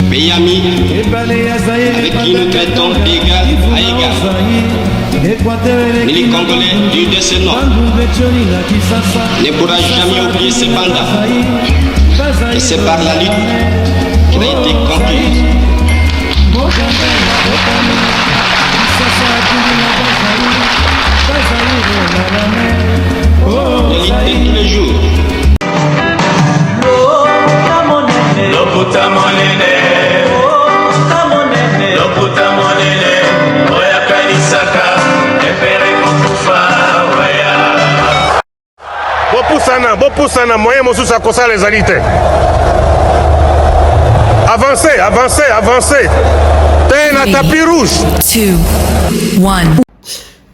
pays ami, avec qui nous traitons d'égal à égal. Mais les Congolais du décenniement ne pourra jamais oublier ce mandat. Et c'est par la lutte qu'il a été conquis. De lutter tous les jours. Bopusana, moyen mosusu akosala ezali te. Avancez. T'es na tapis rouge. 2, 1.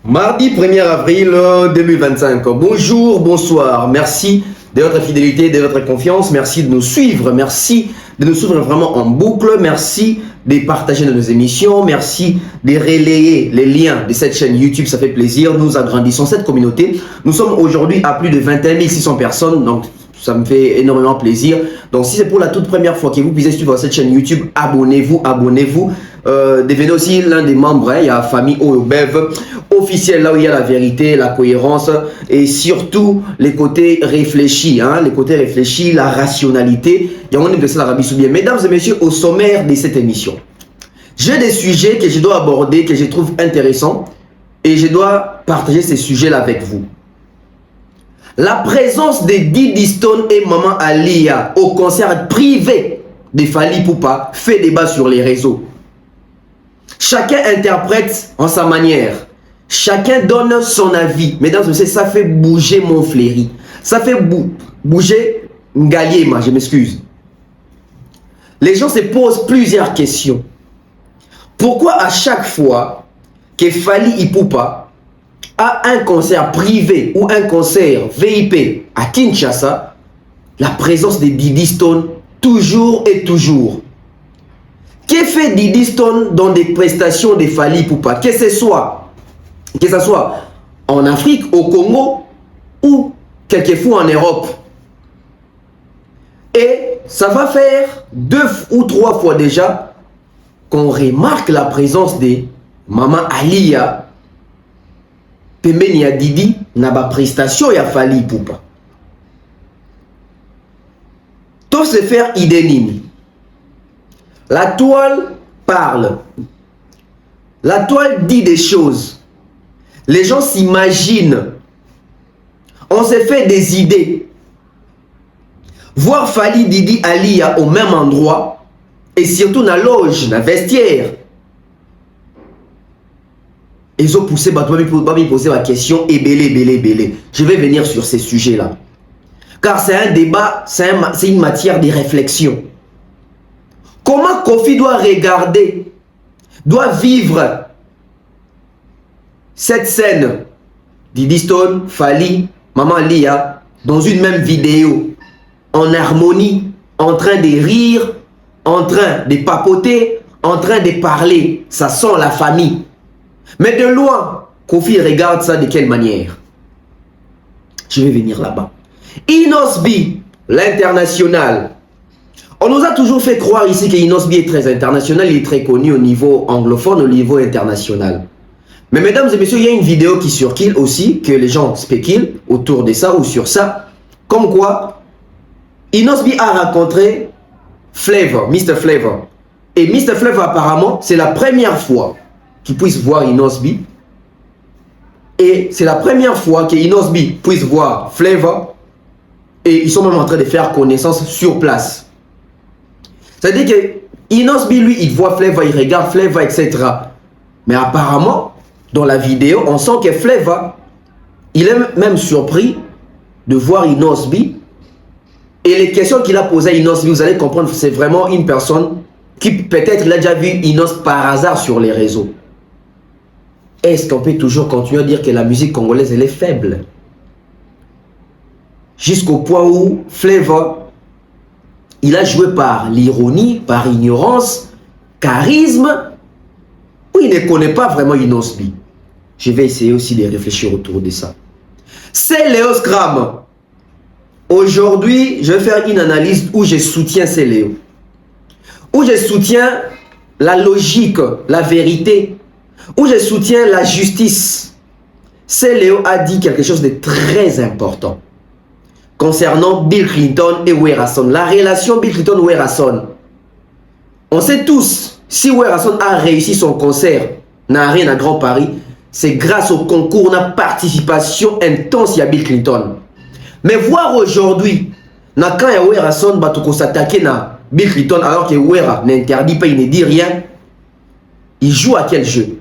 Mardi 1er avril 2025. Bonjour, bonsoir. Merci de votre fidélité, de votre confiance. Merci de nous suivre. Merci de nous suivre vraiment en boucle. Merci de partager nos émissions. Merci de relayer les liens de cette chaîne YouTube. Ça fait plaisir. Nous agrandissons cette communauté. Nous sommes aujourd'hui à plus de 21 600 personnes. Donc, ça me fait énormément plaisir. Donc, si c'est pour la toute première fois que vous puissiez suivre cette chaîne YouTube, abonnez-vous. Devenez aussi l'un des membres. Il y a la famille OEBEV officielle, là où il y a la vérité, la cohérence et surtout les côtés réfléchis. Les côtés réfléchis, la rationalité. Il y a un de l'Arabie Saoudite. Mesdames et messieurs, au sommaire de cette émission, j'ai des sujets que je dois aborder, que je trouve intéressants et je dois partager ces sujets-là avec vous. La présence de Diddy Stone et Maman Alia au concert privé de Fally Ipupa fait débat sur les réseaux. Chacun interprète en sa manière. Chacun donne son avis. Mesdames et messieurs, ça fait bouger mon fléri. Ça fait bouger Ngaliema, je m'excuse. Les gens se posent plusieurs questions. Pourquoi à chaque fois que Fally Ipupa a un concert privé ou un concert VIP à Kinshasa, la présence de Diddy Stone toujours et toujours? Que fait Diddy Stone dans des prestations de Fally Ipupa, que ce soit en Afrique, au Congo ou quelquefois en Europe? Et ça va faire 2 ou 3 fois déjà qu'on remarque la présence de Maman Alia pembeni ya Didi na ba prestation ya Fally Ipupa. Tout se faire idée nini. La toile parle. La toile dit des choses. Les gens s'imaginent. On se fait des idées. Voir Fally Didi Alia au même endroit et surtout dans la loge, dans le vestiaire. Ils ont poussé, me poser la question et belé. Je vais venir sur ces sujets-là. Car c'est un débat, c'est une matière de réflexion. Comment Kofi doit regarder, doit vivre cette scène Diddy Stone, Fally, Maman Alia dans une même vidéo, en harmonie, en train de rire, en train de papoter, en train de parler. Ça sent la famille. Mais de loin, Kofi regarde ça de quelle manière? Je vais venir là-bas. Inosbi, l'international. On nous a toujours fait croire ici que Inosbi est très international, il est très connu au niveau anglophone, au niveau international. Mais mesdames et messieurs, il y a une vidéo qui circule aussi, que les gens spéculent autour de ça ou sur ça. Comme quoi, Inosbi a rencontré Flavor, Mr. Flavor. Et Mr. Flavor apparemment, c'est la première fois qu'il puisse voir Inosbi. Et c'est la première fois que Inosbi puisse voir Flavor. Et ils sont même en train de faire connaissance sur place. C'est-à-dire que Inosbi, lui, il voit Flavor, il regarde Flavor, etc. Mais apparemment, dans la vidéo, on sent que Flavor, il est même surpris de voir Inosbi. Et les questions qu'il a posées à Inosbi, vous allez comprendre, c'est vraiment une personne qui peut-être il a déjà vu Inos par hasard sur les réseaux. Est-ce qu'on peut toujours continuer à dire que la musique congolaise, elle est faible? Jusqu'au point où Flavor, il a joué par l'ironie, par ignorance, charisme, où il ne connaît pas vraiment Inosbi. Je vais essayer aussi de réfléchir autour de ça. C'est Léo Scram. Aujourd'hui, je vais faire une analyse où je soutiens ces Léo. où je soutiens la logique, la vérité, où je soutiens la justice. C'est Léo a dit quelque chose de très important concernant Bill Clinton et Werason. La relation Bill Clinton-Werason. On sait tous, si Werason a réussi son concert, n'a rien à Grand Paris, c'est grâce au concours, la participation intense à Bill Clinton. Mais voir aujourd'hui, quand il y a Werason, il s'attaquer à Bill Clinton alors que Wera n'interdit pas, il ne dit rien. Il joue à quel jeu?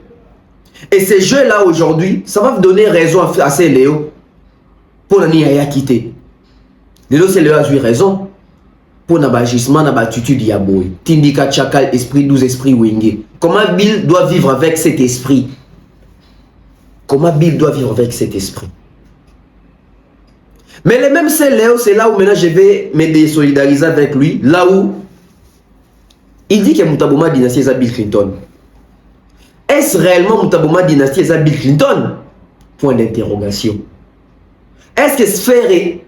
Et ces jeux-là aujourd'hui, ça va vous donner raison à ces Léo pour ne quitter. Léo, c'est Léo a joué raison pour l'agissement, l'attitude de Yaboy. Tindika Chakal, esprit 12, esprit Wingé. Comment Bill doit vivre avec cet esprit? Comment Bill doit vivre avec cet esprit? Mais les mêmes c'est Léo, c'est là où maintenant je vais me désolidariser avec lui. Là où il dit que Moutabouma dynastie est à Bill Clinton. Est-ce réellement Moutabouma dynastie est à Bill Clinton? Point d'interrogation. Est-ce que Sphère et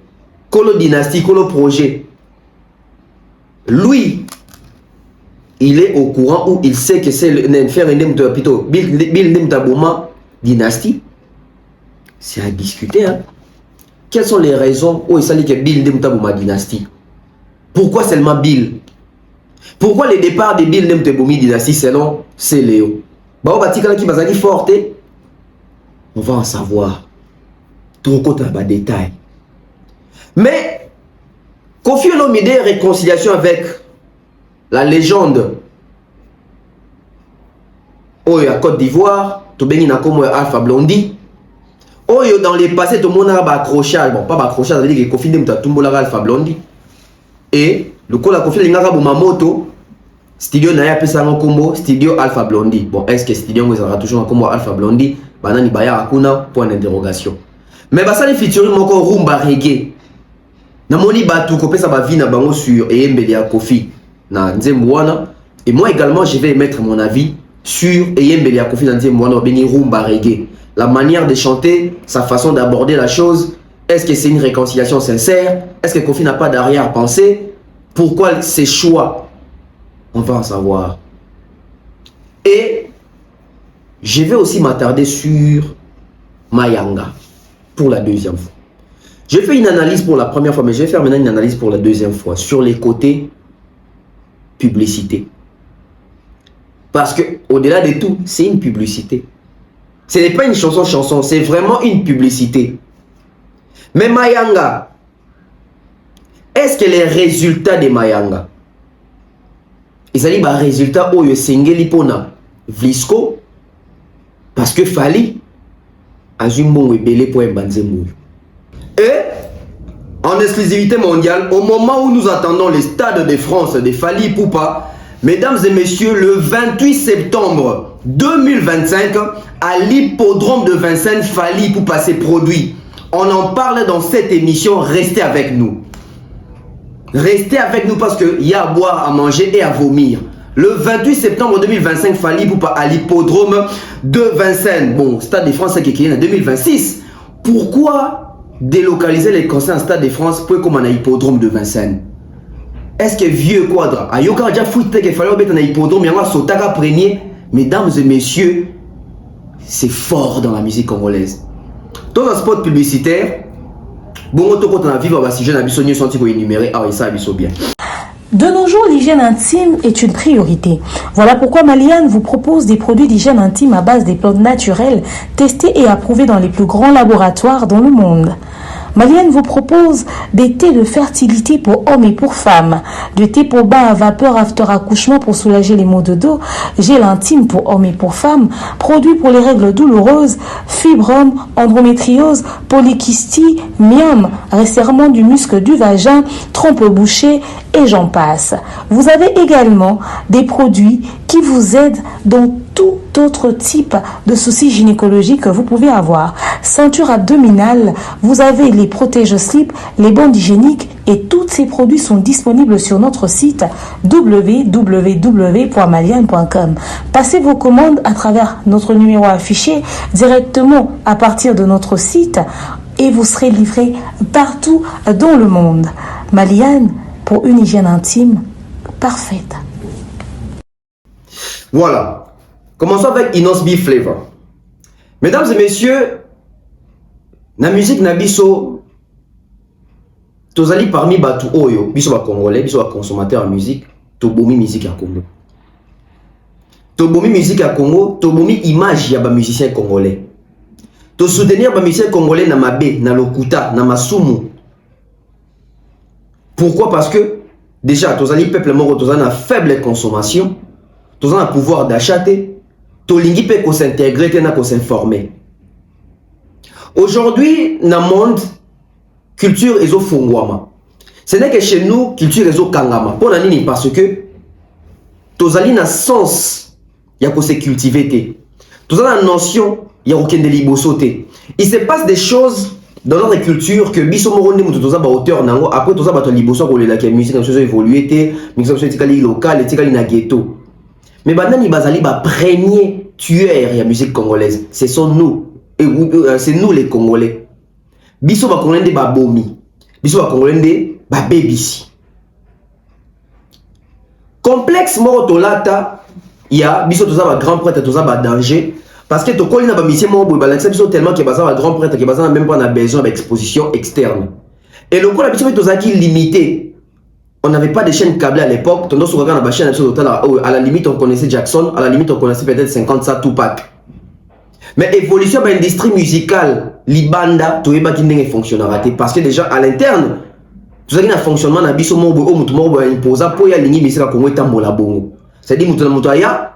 Kolo dynastie, Kolo projet, lui, il est au courant ou il sait que c'est Bill Moutabouma dynastie? C'est à discuter, hein? Quelles sont les raisons où il s'agit que Bill Moutabouma dynastie? Pourquoi seulement Bill? Pourquoi le départ de Bill Moutabouma dynastie selon c'est Léo? On va en savoir. Trop côté à détail. Mais Kofi Olomide réconciliation avec la légende Oyo à Côte d'Ivoire, to bengi na comme Alpha Blondy. Oyo dans les passés tout le monde a accrochage, bon pas accrochage, ça veut dire que Kofi Ndem Tumbola Alpha Blondy. Et le coup la Kofi Lingara Bumamoto studio Naya Pesano Kombo studio Alpha Blondy. Bon est-ce que studio vous aura toujours comme Alpha Blondy? Banani Baya Akuna point d'interrogation. Mais ça les featuring moko rumba reggae. Na moni batu ko pesa ba vie na bango sur Eyembeli ya Kofi na Nzemwana. Et moi également je vais mettre mon avis sur Eyembeli ya Kofi na Nzemwana beni rumba reggae. La manière de chanter, sa façon d'aborder la chose, est-ce que c'est une réconciliation sincère? Est-ce que Kofi n'a pas d'arrière-pensée? Pourquoi ces choix? On va en savoir. Et je vais aussi m'attarder sur Mayanga pour la deuxième fois. J'ai fait une analyse pour la première fois, mais je vais faire maintenant une analyse pour la deuxième fois sur les côtés publicité. Parce que au-delà de tout, c'est une publicité. Ce n'est pas une chanson, c'est vraiment une publicité. Mais Mayanga, est-ce que les résultats de Mayanga, ils allaient les résultats où il sengeli pona Vlisco, parce que Fali a eu bon ébélé pour un banzemou. Et en exclusivité mondiale, au moment où nous attendons les stades de France de Fali Poupa, mesdames et messieurs, le 28 septembre 2025, à l'hippodrome de Vincennes, Fali Poupa s'est produit. On en parle dans cette émission, restez avec nous. Restez avec nous parce qu'il y a à boire, à manger et à vomir. Le 28 septembre 2025, Fali Poupa à l'hippodrome de Vincennes. Bon, Stade de France, c'est qui est en 2026. Pourquoi délocaliser les concerts en Stade de France pour comme un hippodrome de Vincennes? Est-ce que vieux quadra a yoka déjà foutu que fallait mettre un hippodrome y a sotaka premier? Mesdames et messieurs, c'est fort dans la musique congolaise. Dans un spot publicitaire, bon to quand on a vivre ba si jeune abissonnier senti ko énuméré ah et ça abisso bien. De nos jours, l'hygiène intime est une priorité. Voilà pourquoi Maliane vous propose des produits d'hygiène intime à base des plantes naturelles testés et approuvés dans les plus grands laboratoires dans le monde. Maliane vous propose des thés de fertilité pour hommes et pour femmes, de thé pour bain à vapeur after accouchement pour soulager les maux de dos, gel intime pour hommes et pour femmes, produits pour les règles douloureuses, fibrome, endométriose, polykystie, myome, resserrement du muscle du vagin, trompe bouchée et j'en passe. Vous avez également des produits qui vous aident dans tout autre type de soucis gynécologiques que vous pouvez avoir. Ceinture abdominale, vous avez les protège-slip, les bandes hygiéniques et tous ces produits sont disponibles sur notre site www.maliane.com. Passez vos commandes à travers notre numéro affiché directement à partir de notre site et vous serez livré partout dans le monde. Maliane pour une hygiène intime parfaite. Voilà. Commençons avec Inos B Flavor. Mesdames et messieurs, la musique Nabiso, tozali parmi Batu Oyo, biso ba Congolais, biso ba consommateur de musique, tobomi musique à Congo. Tobomi musique à Congo, tobomi image ya ba musicien congolais. To soutenir ba musicien congolais na mabe, na lokuta, na masumu. Pourquoi? Parce que déjà, tozali peuple moko, tozali na faible consommation, tozali na pouvoir d'achat, tolingi pe ko s'intégrer, te na ko s'informer. Aujourd'hui, dans le monde, culture est au fongwama. Ce n'est que chez nous, culture est au kangama. Pour nani parce que tozali na sens ya ko se cultiver. Tozali na notion ya ko kende liboso te. Il se passe des choses dans notre culture que biso moronde mutu toza ba auteur nango après toza ba to liboso ko lela ke musique so évoluer te, musique so tikali local, tikali na ghetto. Mais banani bazali ba premier tueur ya musique congolaise. Ce sont nous. C'est nous les Congolais. Biso ba Congolais ba bomi. Biso ba Congolais ba bébisi. Complexe moro tolata ya biso toza ba grand prêtre toza ba danger parce que to kolina ba missie moro boy ba l'accès biso tellement que baza ba grand prêtre que baza même pas na besoin d'exposition externe. Et le la biso toza qui limité. On n'avait pas de chaîne câblée à l'époque. Tandis qu'on regarde la chaîne à la limite on connaissait Jackson, à la limite on connaissait peut-être 50 ça Tupac. Mais évolution de l'industrie musicale, l'ibanda, tout est qui fonctionnera parce que déjà à l'interne, tout ça qui a fonctionnement na biso mobo o mutu mobo imposa pour ya lingi misika kongo tambola bongo. C'est-à-dire mutu na mutu ya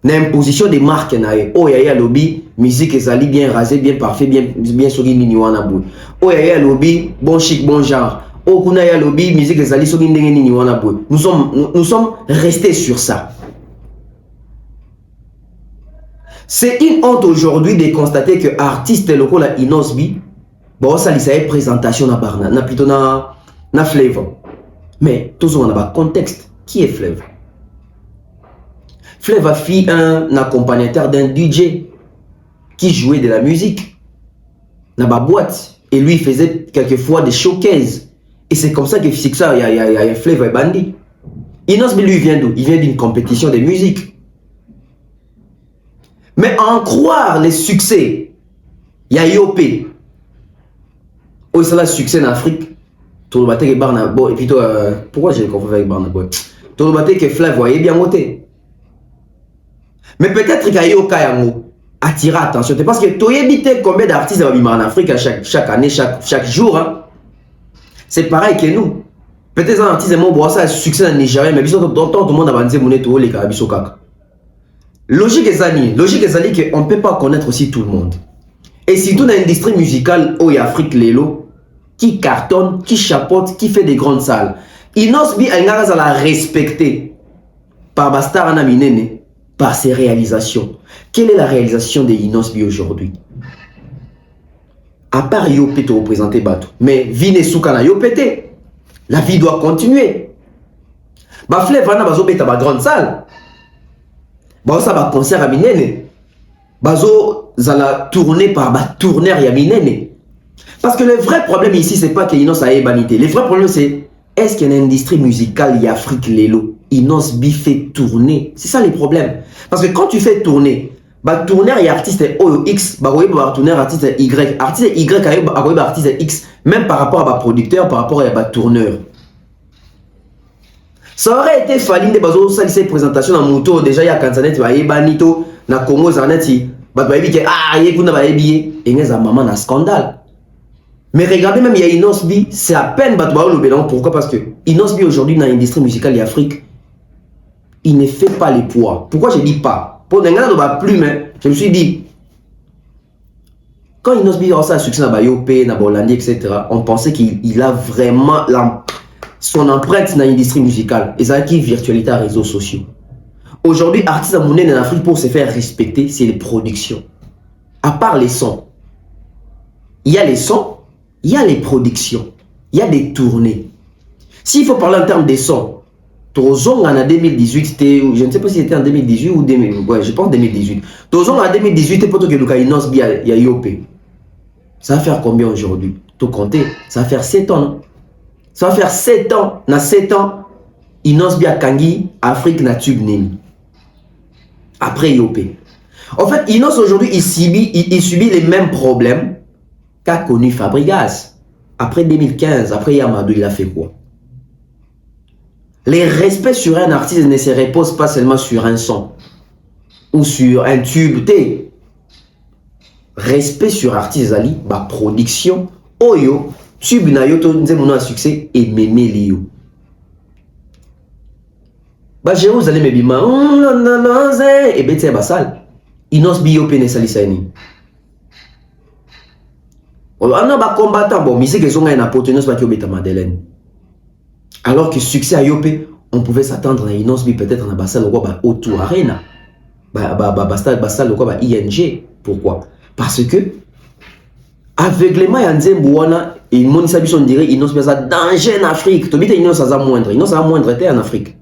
na imposition des marques na ye. O ya lobby musique ezali bien rasé, bien parfait, bien soki nini wana boy. O ya lobby bon chic, bon genre. O kuna ya lobby musique ezali soki ndenge nini wana boy. Nous sommes restés sur ça. C'est une honte aujourd'hui de constater que artistes locaux la Inosbi, bon ça lui une présentation na barna, na plutôt na Flavor. Mais tous on a un contexte. Qui est Flavor? Flavor fit un accompagnateur d'un DJ qui jouait de la musique na ba boîte et lui faisait quelquefois des showcases. Et c'est comme ça que ça il y a Flavor et Bandi. Inosbi lui vient d'où? Il vient d'une compétition de musique. Mais en croire les succès, il y a IOP. Oh, c'est le succès en Afrique. Tout le bateau que Barnabo. Et puis, pourquoi j'ai confondu avec Barnabo? Tout le bateau que Flav voyait bien monter. Mais peut-être qu'il y a IOP attirer attention. Parce que tu évites combien d'artistes en Afrique chaque année, chaque jour. Hein? C'est pareil que nous. Peut-être un artiste bon ça succès en Nigeria, mais tout le monde a dit que les Carabis au caca. Logique est qu'on ne peut pas connaître aussi tout le monde. Et surtout dans l'industrie musicale où il y a Afrique Lelo, qui cartonne, qui chapeaute, qui fait des grandes salles. Inosbi a la respecter par Bastar Anaminene, par ses réalisations. Quelle est la réalisation de Inosbi aujourd'hui? À part Yopé te représenter Bato, mais Vine Soukana Yopété, la vie doit continuer. Bafle Vana Bazo Beta ba grande salle. Bazo ba concert à Minene. Bazo zala tourner par ba tourneur ya Minene. Parce que le vrai problème ici, c'est pas que Inos a ébanité. Le vrai problème, c'est est-ce qu'il y a une industrie musicale, il y a Afrique Lelo, Inos B fait tourner. C'est ça le problème. Parce que quand tu fais tourner, bah tourneur il y a artiste X, bah tourneur artiste Y, artiste Y artiste X, même par rapport à bah producteur, par rapport à bah tourneur. Ça aurait été fallu de bazo ça cette présentation dans moto déjà il y a Kanzanet bah ébanito na Congo Zaneti bah que ah y kuna bah ébié et ngeza maman na scandale. Mais regardez même il y a Inosbi, c'est à peine Batouao le Bélan. Pourquoi? Parce que Inosbi aujourd'hui dans l'industrie musicale et Afrique, il ne fait pas les poids. Pourquoi je dis pas? Pour des gars de plume, je me suis dit, quand Inosbi a ça succès dans Bayopé, dans Bolandi, etc., on pensait qu'il a vraiment son empreinte dans l'industrie musicale. Et ça qui virtualité à réseaux sociaux. Aujourd'hui, artiste à monnaie en Afrique pour se faire respecter, c'est les productions. À part les sons, il y a les sons. Il y a les productions, il y a des tournées. S'il faut parler en termes des sons, Tozong en 2018, je ne sais pas si c'était en 2018 ou 2018, ouais, je pense 2018. Tozong en 2018, pour que le Inosbi il y a IOP. Ça va faire combien aujourd'hui? Tout compter, ça va faire 7 ans. Non? Ça va faire 7 ans. Dans 7 ans, Inosbi a Kangi, Afrique n'a tube nini. après IOP. En fait, Inos aujourd'hui, il subit les mêmes problèmes qu'a connu Fabregas. Après 2015, après Yamadou, il a fait quoi? Les respects sur un artiste ne se reposent pas seulement sur un son ou sur un tube. Respect sur artiste Ali, ba production, oyo, tube na yo to nze mono a succès et mémé liyo. Ba Jérusalem e bima, et bete basal. Inos biop ne salisa ni. On a ba combattant bon, musique que songa na potenos ba ki obeta Madeleine. Alors que succès à Yopé, on pouvait s'attendre à Inos bi peut-être na basal ou ba Auto Arena. Basal ou ba ING. Pourquoi? Parce que aveuglément yanze mbouana et monisa biso on dirait Inos bi ça danger en Afrique. To bite Inos ça moindre. Inos ça moindre en Afrique.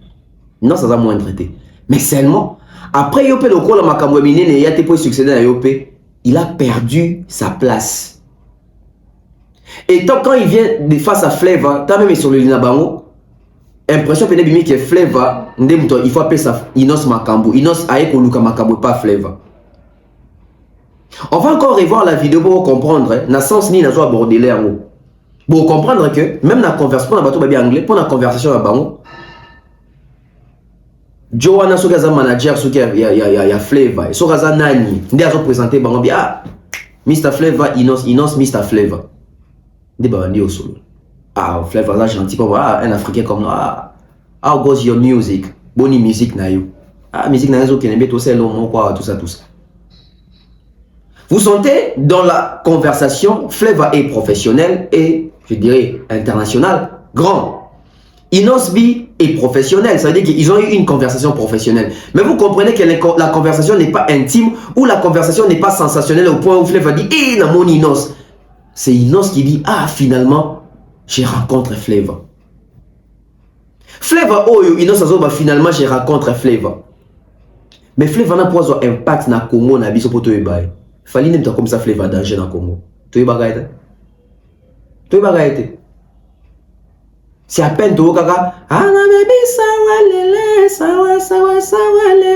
Non, ça va moins traité. Mais seulement, après Yopé, le col à Makambo Minene, il a été pour succéder à Yopé, il a perdu sa place. Et tant quand il vient de face à Fleva, t'as même sur le Linabango, impression peut-être que Fleva, il faut appeler ça Inos Makambo. Inos Aeko Luka Makambo, pas Fleva. On va encore revoir la vidéo pour comprendre, na sens ni na zo aborder l'air. Pour comprendre que, même la conversation, on a bateau baby anglais, pour la conversation à Bango, Joanna Sogaza manager soki ya Flavor Sogaza nani ndi azo présenter bango bi ah Mr Flavor Inos Mr Flavor ndi ba ndi osolo ah Flavor là gentil comme ah un africain comme ah how goes your music boni musique na yo ah musique na zo kenembe to selo mon quoi tout ça vous sentez dans la conversation Flavor est professionnel et je dirais international grand. Inosbi est professionnel, ça veut dire qu'ils ont eu une conversation professionnelle. Mais vous comprenez que la conversation n'est pas intime ou la conversation n'est pas sensationnelle au point où Flavor dit « Eh, mon Inos !» C'est Inos qui dit « Ah, finalement, j'ai rencontré Flavor. » Flavor, oh, Inos Azoba, finalement, j'ai rencontré Flavor. Mais Flavor n'a pas un impact na Congo, na biso poto ebaye. Fali n'aime pas comme ça Flavor danger na Congo. Tu es bagaille. C'est à peine to kaka ah na baby sawa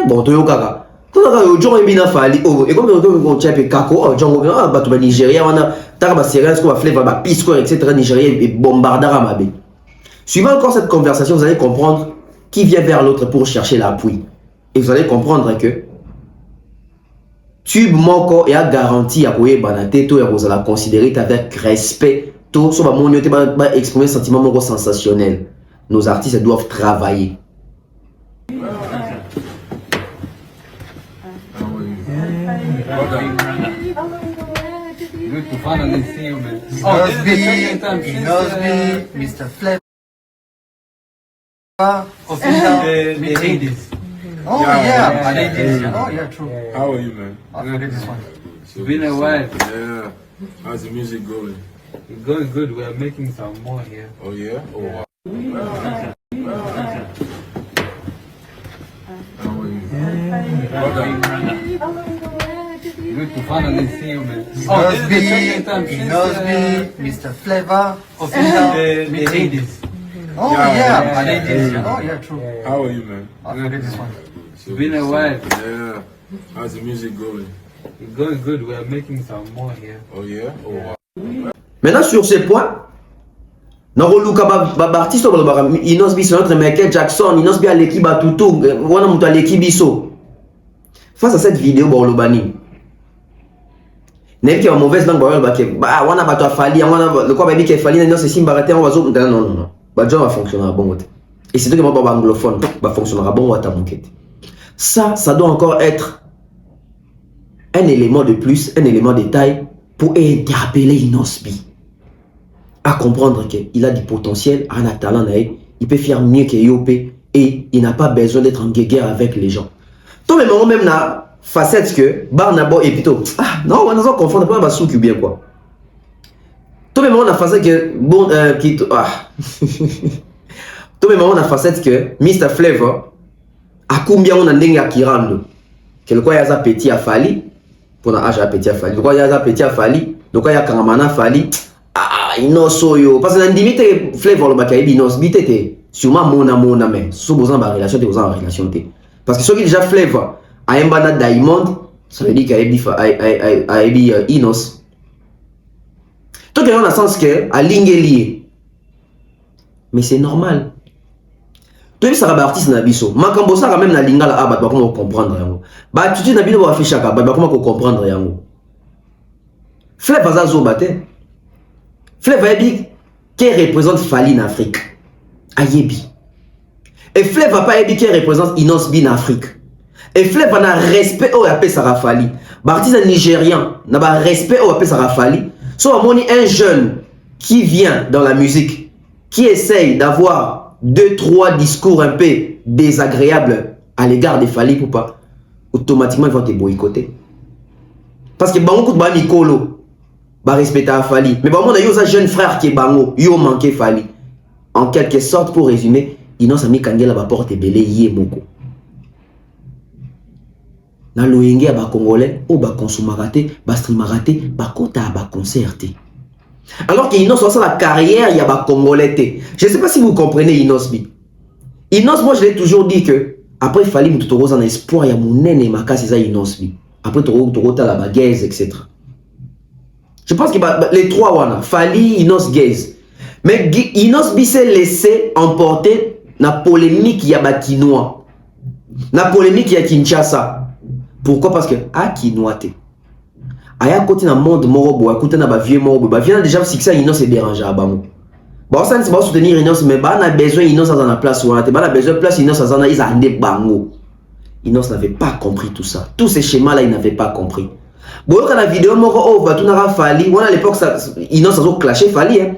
bon to kaka to kaka yo jongo mbina fali oh et comme on tchape kako oh jongo ah bato ba Nigeria wana taka ba serious ko ba Flavor ba pisco etc. Nigeria et bombardara mabe. Suivant encore cette conversation, vous allez comprendre qui vient vers l'autre pour chercher l'appui et vous allez comprendre que tube moko et a garanti à koye banate to ya vous allez considérer avec respect. Tout ça va exprimer un sentiment sensationnel. Nos artistes doivent travailler. Good to finally see you, man. Inosbi, Mr. Flavor, official meetings. Oh yeah, ladies. Oh yeah, true. How are you, man? I'll get this one. It's been a while. Yeah. How's the music going? It's going good. We are making some more here. Oh yeah? Oh wow. How are you? Good to finally see you, man. Inosbi, Mr. Flavor, official meetings. Oh yeah, ladies. Oh yeah, true. How are you, man? I'll get this one. It's been a while. Yeah. How's the music going? It's going good. We are making some more here. Oh yeah? Oh wow. Maintenant sur ces points, Naroluka artiste Inosbi c'est notre Michael Jackson, Inosbi à l'équipe à Toutou, wana mutu à l'équipe biso. Face à cette vidéo Borlobani. N'est qu'il y a une mauvaise langue bah wana bato afali, wana le quoi baby qui fali non c'est simbarate on va zo non. Bah John va fonctionner à bon côté. Et c'est que moi anglophone va fonctionner à bon côté à mon côté. Ça doit encore être un élément de plus, un élément de taille pour interpeller Inosbi à comprendre qu'il a du potentiel, un talent, il peut faire mieux que Yopé et il n'a pas besoin d'être en guerre avec les gens. Tout le monde même na facette que Barnabo et plutôt non on ne confond pas Bassouk ou bien quoi. Tout le monde a facette que bon qui tout le monde a facette que Mr Flavor a combien on a ndenga kirando que le quoi ya za petit a fali pour na âge à petit a fali le quoi ya za petit a fali le quoi ya kangamana fali Inoso yo parce que ndimite Flavor le bakayebi Inos bitete sûrement mona mais sous besoin de relation te besoin de relation te parce que ceux qui déjà Flavor Aembana Diamond, ça veut dire qu'Aebi Inos. Tout est dans le sens que à Lingeli. Mais c'est normal. Toi, ça va artiste na biso. Makambo ça même na lingala abat ba comment comprendre yango. Ba tuti na bino ba afficher ka ba comment comprendre yango. Fleuve Azazo bate. Fleuve Ayebi qui représente Fali en Afrique. Ayebi. Et Fleuve va pas Ayebi qui représente Inos Bi en Afrique. Et Fleuve a respect au appel Sarah Fali. Ba artiste nigérien na ba respect au appel Sarah Fali. So amoni un jeune qui vient dans la musique, qui essaye d'avoir 2-3 discours un peu désagréables à l'égard des Fali ou pas, automatiquement ils vont te boycotter. Parce que beaucoup de gens Mikolo va respecter Fali. Mais bon, on a eu un jeune frère qui est bango, il a manqué Fali. En quelque sorte, pour résumer, il a mis Kangela va porter belé yé moko. Na loyenge ba congolais ou ba consommarate, ba streamarate, ba kota ba concerté. Alors que Inos a la carrière, il y a ba congolais. Je ne sais pas si vous comprenez Inos Bi. Inos, moi je l'ai toujours dit que après il fallait me tout rose en espoir, il y a mon nene ma casse ça Inos Bi. Après tu rota la bagaise etc. Je pense que les trois wana, Fali, Inos, Gaze. Mais Inos Bi s'est laissé emporter la polémique ya ba Kinois. La polémique ya Kinshasa. Pourquoi? Parce que à Kinoate. Aya côté dans monde morobo, à côté dans ba vieux morobo, ba vient déjà succès Inos c'est dérangeant à bango. Bah ça ne pas soutenir Inos mais bah on a besoin Inos dans la place où on a bah on a besoin place Inos dans ils a des bango. Inos n'avait pas compris tout ça. Tous ces schémas là, il n'avait pas compris. Bon quand la vidéo moko oh va tout n'aura Fali, on à l'époque ça Inos a clashé Fali hein.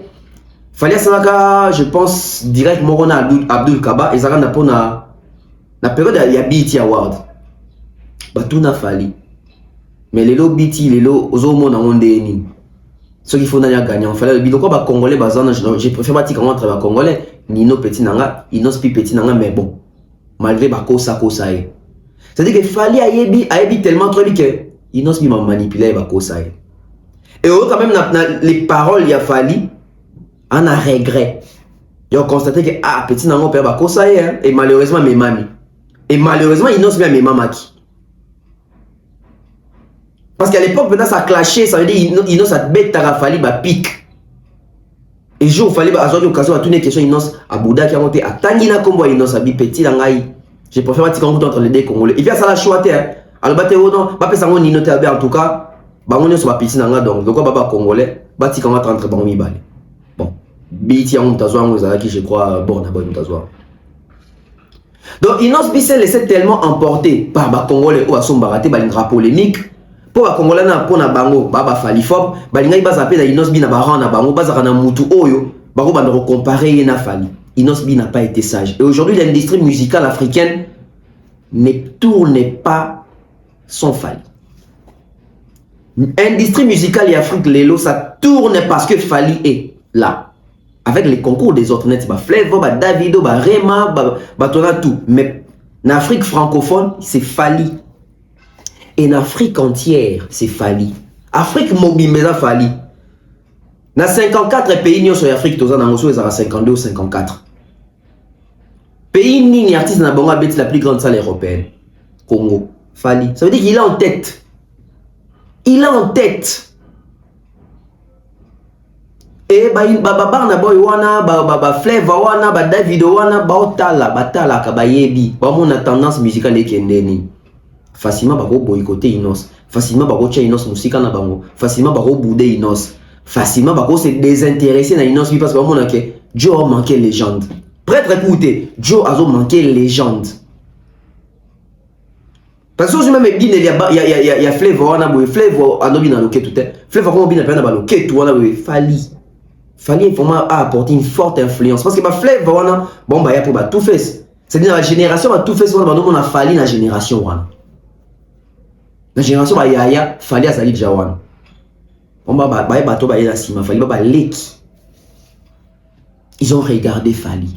Fali ça je pense direct Morona Abdul Kaba et ça na pour na période il y a BET Award. Bah tout n'a Fali. Mais les lots BT, les lots aux hommes on a un déni. Ce qu'il faut n'a gagner. On fait le bidon quoi bah congolais bazana j'ai préféré bâtir comment travailler congolais. Nino petit nanga, Inos pi petit nanga mais bon. Malgré bah kosa est. C'est-à-dire que Fali Ayebi tellement trop que Inos m'a manipulé bah kosa est. Et quand même les paroles il y a Fali on a regret. Ils ont constaté que ah petit nanga perd bah kosa est et malheureusement mes mamies. Et malheureusement Inos bien mes mamaki. Parce qu'à l'époque, maintenant ça a clashé, ça veut dire Inos a bête à Fali, bah pique. Et jour où Fali, bah, à l'occasion, à toutes les questions, Inos a Bouddha qui a monté, à Tangina Combo, Inos a bi petit langaï. Je préfère pas qu'on entre les deux Congolais. Il vient ça la choiter, hein. Alors, bah, non, pas ça, on y note en tout cas, bah, on est sur la petit langa, donc, quoi, bah, Congolais, bah, si on va rentrer, bah, on y balle. Bon, biti, on t'a zoé, on a qui, je crois, bon, d'abord, on t'a zoé. Donc, Inos s'est laissé tellement emporter par bah, Congolais ou à son baraté, bah, une polémique. Pour les Congolais pour na bango baba Falifop balinga baza pe na Inos Bi na baran na bango baza na mutu oyo bako ba comparer na Fali. Inos Bi n'a pas été sage et aujourd'hui l'industrie musicale africaine ne tourne pas sans Fali. L'industrie musicale et Afrique lelo ça tourne parce que Fali est là avec les concours des autres net ba Flevo ba Davido ba Rema ba tona tout mais en Afrique francophone c'est Fali. Et en Afrique entière, c'est Fali. Afrique mobile, mais ça Fali. Dans 54 pays, nous sommes en Afrique, nous sommes 52 ou 54. Pays ni artiste dans la plus grande salle européenne. Congo, Fali. Ça veut dire qu'il est en tête. Il est en tête. Et bah boy wana ba Flavor wana ba Davido wana ba otala kabayebi. Ba mon tendance musicale est kendeni. Facilement bako boycotter Inos, facilement bako tia Inos musika na bango, facilement bako bouder Inos, facilement bako se désintéresser na Inos parce que on a que Joe a manqué légende. Prêtre écoutez, Joe a manqué légende. Parce que je même dit il y a Flavor na boy, Flavor anobi na loke tout est. Flavor comme bien na ba loke tout na boy Fali. Fali vraiment a apporté une forte influence parce que ba Flavor na bon ba ya pour ba tout fait. C'est-à-dire la génération ba tout fait on a Fali na génération wana. La génération ba yaya Fali azali jawan. On ba bato ba yela sima Fali ba leki. Ils ont regardé Fali.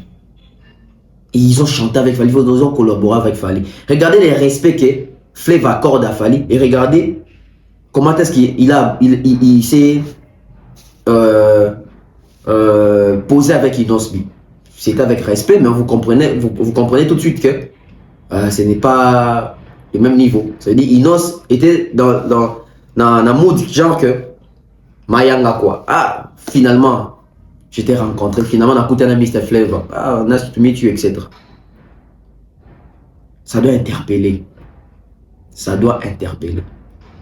Et ils ont chanté avec Fali, ils ont collaboré avec Fali. Regardez les respects que Flav accorde à Fali et regardez comment est-ce qu'il s'est posé avec Inos Bi. C'est avec respect, mais vous comprenez tout de suite que ce n'est pas le même niveau. Ça veut dire Inos était dans un mode genre que Mayanga quoi. Ah, finalement, je t'ai rencontré, finalement, on a écouté un Mr. Flavor. Ah, nice to meet you, etc. Ça doit interpeller. Ça doit interpeller.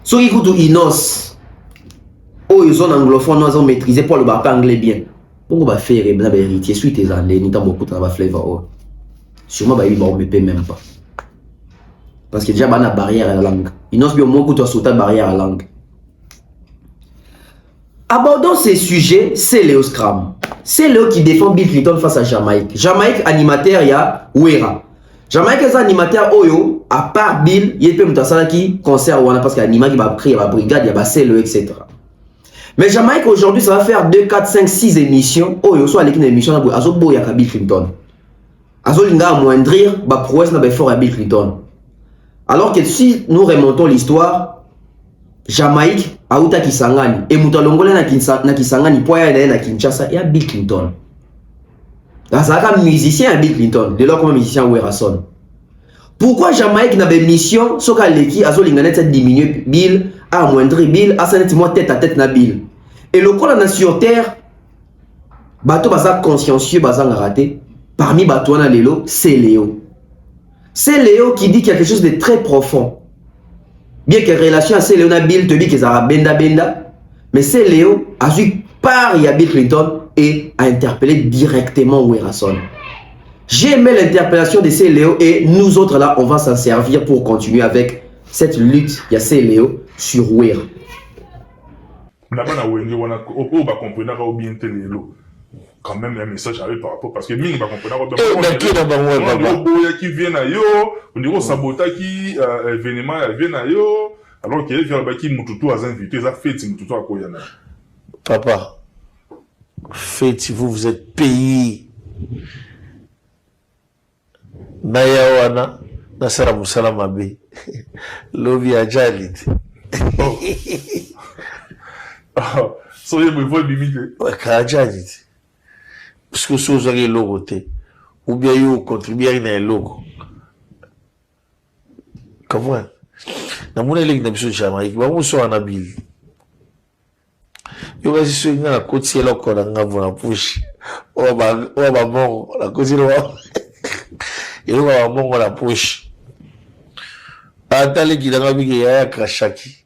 Ceux qui écoutent Inos, oh, ils sont anglophones, ils ont maîtrisé pour le bas anglais bien. Bon, on va faire un héritier suite tes années, ni tant beaucoup de Flavor. Sûrement, il va me payer même pas. Parce que déjà, il y a une barrière à la langue. Inos, bien, moi, tu as sauté la barrière à la langue. Abordons ces sujets, c'est Léo Scram. C'est Léo qui défend Bill Clinton face à Jamaïque. Jamaïque, animateur, il y a Ouera. Jamaïque, c'est animateur, Oyo, à part Bill, il y a un qui concert parce qu'il y a un animateur qui va créer la brigade, il y a CLE, etc. Mais Jamaïque, aujourd'hui, ça va faire 2, 4, 5, 6 émissions. Oyo, soit l'équipe d'émission, il y a Bill Clinton. Il y a amoindrir, la prouesse, il y a fort à Bill Clinton. Alors que si nous remontons l'histoire, Jamaïque, Aouta Kisangani, et Moutalongola na Kisangani, Poya na Kinshasa, et à Bill Clinton. Là, c'est un musicien à Bill Clinton, de là comme musicien Werason. Pourquoi Jamaïque n'a pas de mission, sauf qu'à l'équipe, Azolinganet a diminué Bill, a amoindri Bill, a sané tête à tête na Bill. Et le coup là sur terre, bateau baza consciencieux, baza raté, parmi bateau na Lélo, c'est Léo. C'est Léo qui dit qu'il y a quelque chose de très profond. Bien que relation à c'est Léo Bill te dit que ça benda benda, mais c'est Léo a su par Bill Clinton et a interpellé directement Werason. J'ai aimé l'interpellation de ces Léo et nous autres là on va s'en servir pour continuer avec cette lutte. Il y a ces Léo sur Wera. Quand même un message arrive par rapport parce que Ming va comprendre qui vient à yo, on dirait sabota qui événement vient à yo, alors qu'il y a qui mututu à inviter, ça fait mututu à koyana. Papa, faites vous êtes payé. Nayawana, nasara musala mabe. Lobi ajalit. So you me voit bimite. Ajalit. Parce que si vous avez le logo, ou bien vous contribuez à un logo. Comment? Dans mon élève, dans Jamaïque, vous êtes en habile. Vous êtes sur la côte, c'est là qu'on a la push. On va bon, la côte, c'est là. Et on va bon, la push. Attendez qu'il y a un qui a crachaki.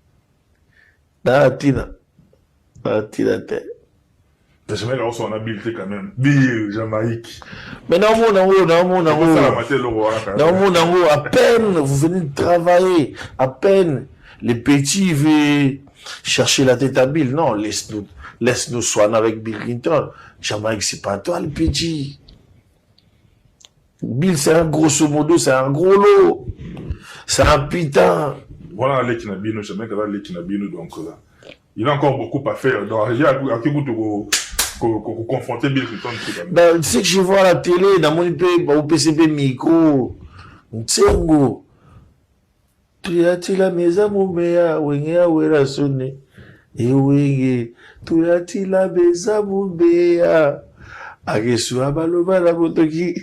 Dans la tina. Dans la tina. Je mets là où son habileté quand même. Bill, Jamaïque. Mais non, à peine vous venez de travailler, à peine les petits veulent chercher la tête à Bill. Non, laisse-nous soigner avec Bill Clinton. Jamaïque, c'est pas toi le petit. Bill, c'est un grosso modo, c'est un gros lot. C'est un putain. Voilà les Kinabino, Jamaïque, là, les Kinabino, donc là. Il a encore beaucoup à faire. Donc, il y a confronter Bill Clinton. Ben, tu sais que je vois à la télé, dans mon PCP micro, Ntsengo, tu as la maison, mon meilleur, Wengea, Werasone, et Wenge, tu as la maison, mon meilleur, Agesu, Abaloba, la motoki,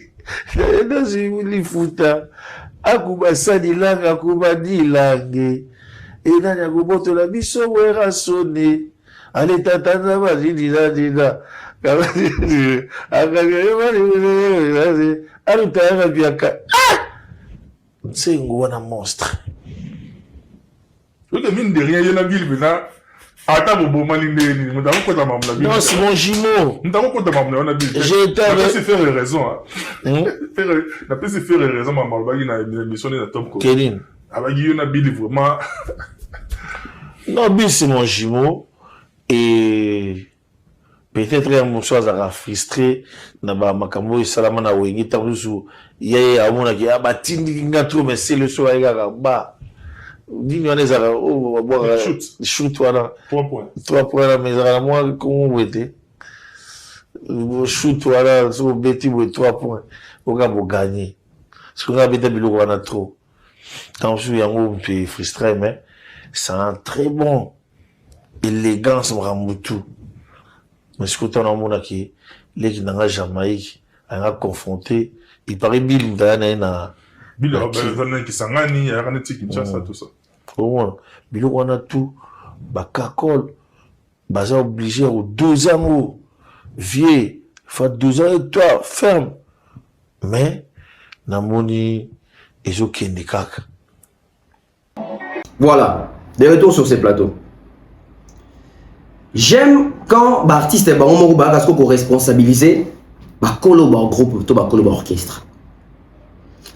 dans une fouta, Akuba Sanilang, Akuba Nilang, et dans la Goboto, la mission, Werasone. Allez, tatana, vas-y, dis-la. C'est un monstre. Je te mine de rien, il y a une ville maintenant. Attends, bon, non, c'est mon jumeau. J'ai été avec. C'est faire raison. On peut se faire raison, maman. Il y a une émission de Tom Cole. Kéline. Il y a une ville vraiment. Non, Bill, c'est mon jumeau. Et peut-être un morceau à frustré na ba makambo salama na wengi tamusu yeye amona ki abatindi ngato mais c'est le soir ga ba dini on ezala o boire shoot wala 3 points mais à moi comment était shoot wala so beti bo 3 points o ga bo gagner parce qu'on a beta biloko wana trop quand je suis yango peu frustré mais c'est un très bon élégance Mramoutou. Mais ce que tu as dans mon acquis, les qui n'ont Jamaïque, a confronté, il paraît Bill na Bill a Kisangani, a Raneti Kinshasa, tout ça. Au moins, Bilo on a tout, Bakakol, Baza obligé aux 2 ans, vieux, fait 2 ans et toi, ferme. Mais, Namoni, ils ont qu'un kaka. Voilà, de retour sur ces plateaux. J'aime quand l'artiste est responsabilisé, kolo ba groupe, to ba kolo ba orchestre.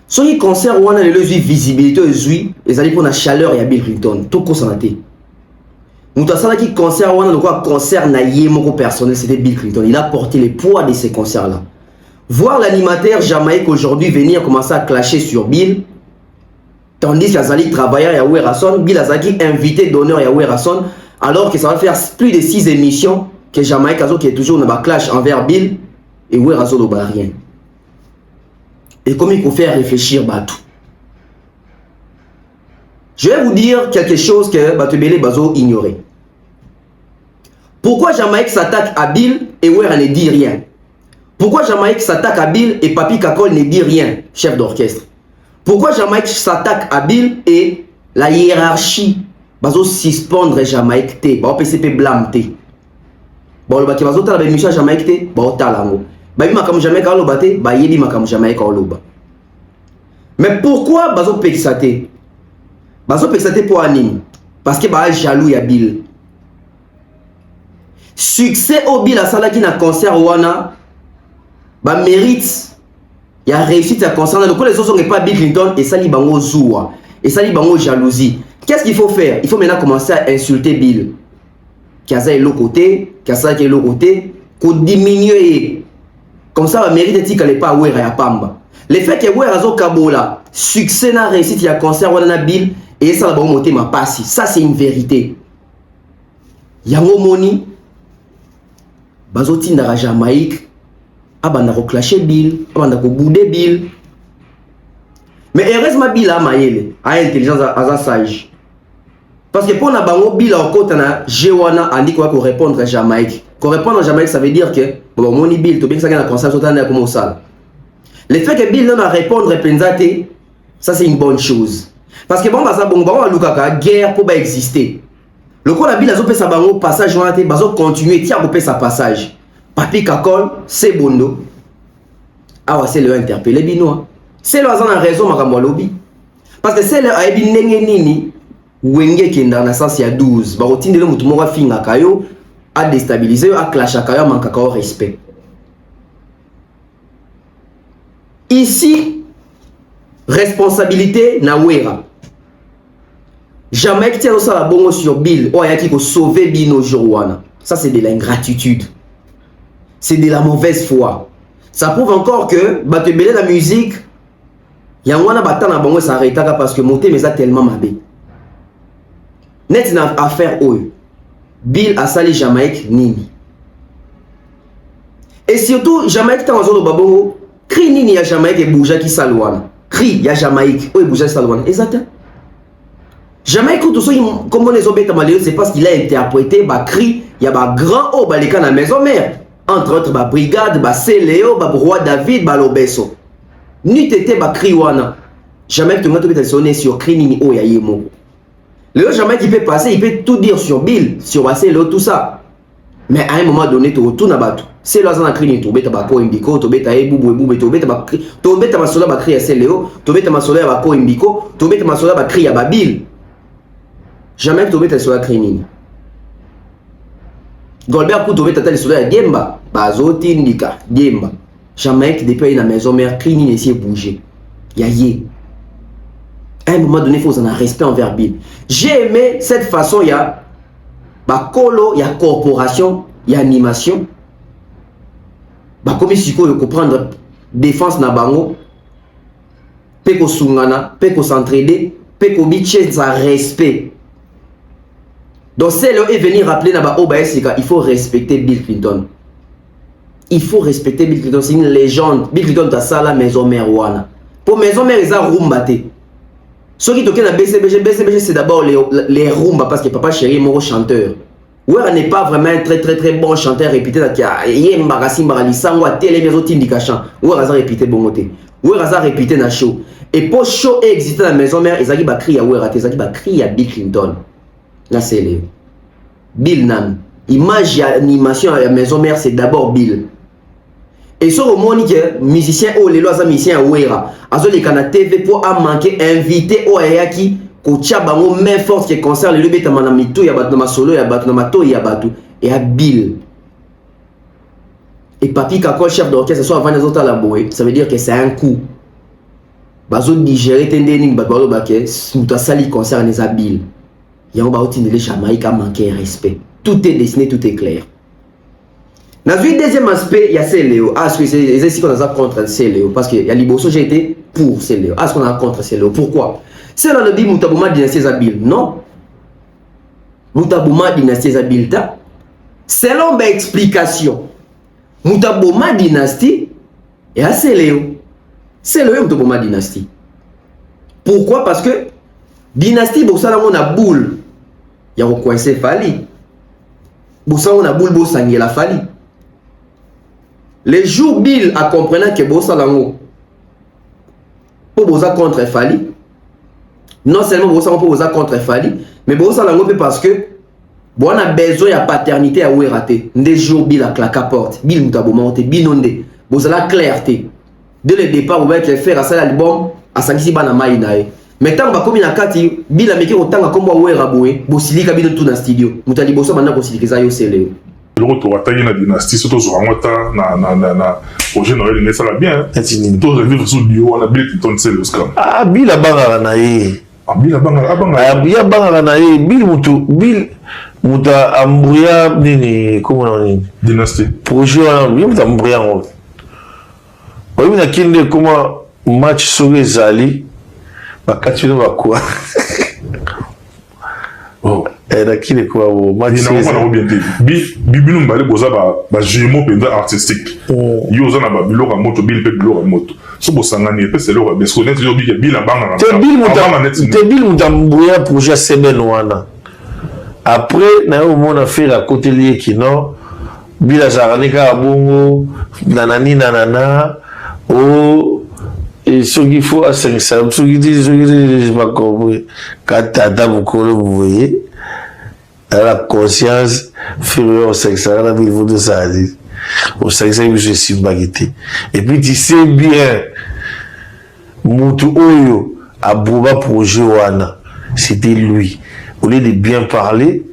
So yi concert wana le visibilité ezui, ezali pour la chaleur ya Bill Clinton, to ko sanate. Muta sala ki concert wana le quoi concert na yemoko personnel, c'était Bill Clinton. Il a porté le poids de ces concerts là. Voir l'animateur Jamaïque aujourd'hui venir commencer à clasher sur Bill, tandis qu'Azali travailleur ya Werason, Bill Azaki invité d'honneur ya Werason, alors que ça va faire plus de 6 émissions que Jamaïque Azo qui est toujours dans un clash envers Bill et Werason n'a rien. Et comme il faut faire réfléchir Batou. Je vais vous dire quelque chose que Batubele Bazo ignorait. Pourquoi Jamaïque s'attaque à Bill et Wera ne dit rien? Pourquoi Jamaïque s'attaque à Bill et Papi Kakol ne dit rien, chef d'orchestre? Pourquoi Jamaïque s'attaque à Bill et la hiérarchie Bazo suspendre Jamaïque T, Bazo PCP blâme T. Bon, le baki Bazo tala l'émission Jamaïque T, Bazo talango. Babi makam Jamaïque a loba T, Bayebi makam Jamaïque a loba. Mais pourquoi Bazo Pexate? Bazo Pexate pour anime? Parce que Bazo jaloux ya Bill. Succès au Bill à Salaki na concert wana, ba mérite, il y a réussite à concert. Donc les autres sont pas Bill Clinton et ça li bango zoua. Et ça li bango jalousie. Qu'est-ce qu'il faut faire? Il faut maintenant commencer à insulter Bill. Kaza est l'autre côté, Kaza est l'autre côté, qu'on diminue. Comme ça, va mérite de qu'elle n'est pas Wera ya Pamba. Le fait que Wera zo Kabola, succès na réussite, il y a concert wana Bill et ça va monter ma passi. Ça c'est une vérité. Yango moni, bazo tindara Jamaïque, abanda ko clasher Bill, abanda ko bouder Bill. Mais heureusement Bill a maïle, a intelligence à sage. Parce que pour la bango Bill au côté na Jewana andi quoi pour répondre à Jamaïque. Pour répondre à Jamaïque ça veut dire que bon moni Bill to bien ça na concert so tanda comme ça. Le fait que Bill n'a répondre penzate, ça c'est une bonne chose. Parce que bon bah ça bon bango lukaka guerre pour pas exister. Le coup la Bill azo pesa bango passage wana te bazo continuer tia ko pesa passage. Papi Kakol c'est bondo. Ah ouais c'est le interpeller binois. C'est le hasard en raison makambo lobby. Parce que c'est le aibi ndenge nini wenge kenda na sens ya 12 ba otindele mutu moko finga kayo a déstabiliser a clasher kayo manka ka respect. Ici responsabilité na Wera. Jamais que tu as la bongo sur Bill ou ayaki ko sauver Bino Jorouana. Ça c'est de l'ingratitude. C'est de la mauvaise foi. Ça prouve encore que batebele la musique Yangwana batana bongo s'arrêtaka parce que monter mais ça tellement mabé. Net na affaire oyo. Bill a sali Jamaïque nini. Et surtout Jamaïque ta ngozolo babongo, cri nini ya Jamaïque et bouja ki salwana. Cri ya Jamaïque ou bouja salwana. Exact. Jamaïque tout ça comme les obéta malheureux c'est parce qu'il a interprété ba cri ya ba grand o ba leka na maison mère. Entre autres ba brigade, ba Céléo, ba roi David, ba Lobeso. Ni tete ba cri wana. Jamais que tu m'as sonné sur cri nini o ya yemo. Le jamais qui peut passer, il peut tout dire sur Bill, sur Céléo, tout ça. Mais à un moment donné, tu retournes à battre. C'est là dans cri ni tu beta ba ko imbiko, tu beta e bubu, tu beta ma sola ba cri ya Céléo, tu beta ma sola ba ko imbiko, tu beta ma sola ba cri ya ba Bill. Jamais que tu beta sola cri nini. Golbert pour trouver tata sola ya Gemba, bazoti ndika, Gemba. Jamais que depuis la maison mère cri nini essayer bouger. Yaye. À un moment donné, il faut en avoir respect envers Bill. J'ai aimé cette façon, il y a Bakolo, il y a corporation, il y a animation. Comme si vous comprendre défense na bango, peko sungana, peko s'entraider, peko biche sa respect. Donc c'est là et venir rappeler na ba Obaesika, il faut respecter Bill Clinton. Il faut respecter Bill Clinton, c'est une légende. Bill Clinton ta sala maison mère wana. Pour maison mère ils a rumbate. Ceux qui toquent la BCBG c'est d'abord les rumba parce que papa chéri est mon chanteur. Wera n'est pas vraiment un très bon chanteur répété. Il y a un magasin baralisang ou à télé mais autres indicachants. Wera a répété bon côté. Wera a répété na show. Et pour show existait dans la maison mère, ils ont dit bah cri à Wera, ils ont dit bah cri à Bill Clinton. Là c'est Léo. Bill Nam. Image et animation à la maison mère, c'est d'abord Bill. Et sur le monde que musicien ou les lois musiciens Wera, azo les canaux TV pour a manqué invité au ayaki kocha bango main force qui concerne le bêta manamitou ya batu na solo ya batu na mato ya batu et à Bill. Et Papi Kako, chef d'orchestre, soit avant les autres à la boue, ça veut dire que c'est un coup. Bazo digérer tendéning badwalo baké, muta sali concerne les habiles. Yango ba otine les Jamaïque a manqué respect. Tout est dessiné, tout est clair. Dans le deuxième aspect, il y a Céléo. Ah, c'est ici qu'on a contre Céléo. Parce qu'il y a Liboso, j'ai été pour Céléo. Ah, ce qu'on a contre Céléo. Pourquoi? C'est là le dit Moutabouma dynastie Zabil. Non. Moutabouma dynastie Zabil. Selon ma explication, Moutabouma dynastie et à Céléo. Céléo Moutabouma dynastie. Pourquoi? Parce que dynastie, Bossala, on a boule. Il y a un coincé Fali. Bossala, on a boule, Bossangé la Fali. Les jours Bill a compris que Bossala, pour Bossa contre Fali. Non seulement Bossa pour Bossa contre Fali, mais Bossala, parce que bon, on a besoin de paternité à Ouératé. Des jours Bill a claqué la porte. Bill Moutabouma, binondé. Bossala clarté. Dès le départ, vous allez faire à ça l'album, à Sangisi Banamaïnae. Mais tant que comme Kati, Bill a mis autant comme Ouéraboué, Bossili Kabino tout dans le studio. Moutali Bossa maintenant Bossili Kazayo Céléo. Le retour à tailler la dynastie, surtout sur Ramota, na projet Noël, mais ça va bien. Tous les livres sur Dio, on a Bill Clinton Céléo. Ah, Bill a banganaï. Ah, Bill a banganaï. Bill a banganaï. Bill Mouta Ambouya, nini, comment on dit? Dynastie. Projet, Bill Mouta Ambouya. Oui, mais qui comment match sur les alliés, bah quand tu ne vas quoi? Oh, et qui est quoi au match sur les alliés? Bibilum balé boza ba jumeau penda artistique. Yoza na ba biloko moto bil pe biloko moto. So bosangani pe c'est le parce qu'on est toujours dit que Bill a banga. Te Bill Mouta Ambouya projet semaine wana. Après, na au monde a fait la côté lié qui non. Bill a zaranika bongo nanani nanana. Oh, et ce qu'il faut à 500, ce qu'il dit, je m'en comprends. Quand t'as beaucoup, vous voyez, la conscience, fureur au 500, la ville, vous de ça, dit. Au 500, je suis baguetté. Et puis, tu sais bien, Moutou Oyo, à Bouba Projet Wana, c'était lui. Au lieu de bien parler,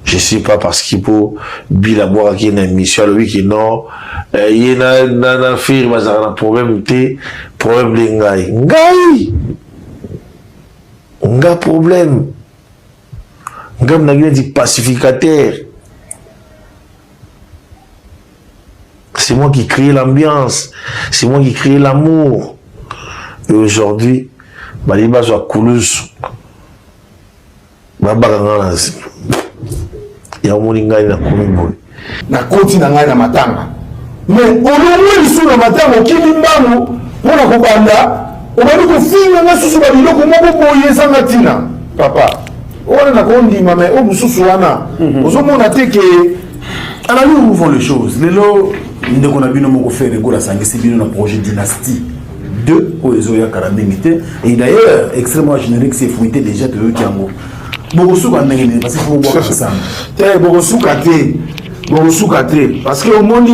je sais pas parce qu'il faut bien boire qui est une émission lui qui non il y a un film ça a un problème de ngai problème ngam na dit pacificateur. C'est moi qui crée l'ambiance, c'est moi qui crée l'amour. Et aujourd'hui baliba zo Koulouse babanga ya moninga na kombo na koti na ngai na matanga mais olongo lisu na matanga okili mbangu pona kobanda obali kofinga na susu ba biloko moko boye sanga tina papa ona na kondima mais o mususu wana ozomona te ke ana nous ouvrons les choses lelo ndeko na bino moko faire gola sangisi bino na projet dynastie 2 oezoya karambengite et d'ailleurs extrêmement générique c'est fouillé déjà de Kiango. Bogosuka ndengene parce qu'il faut boire ensemble. Té bogosuka té parce que au monde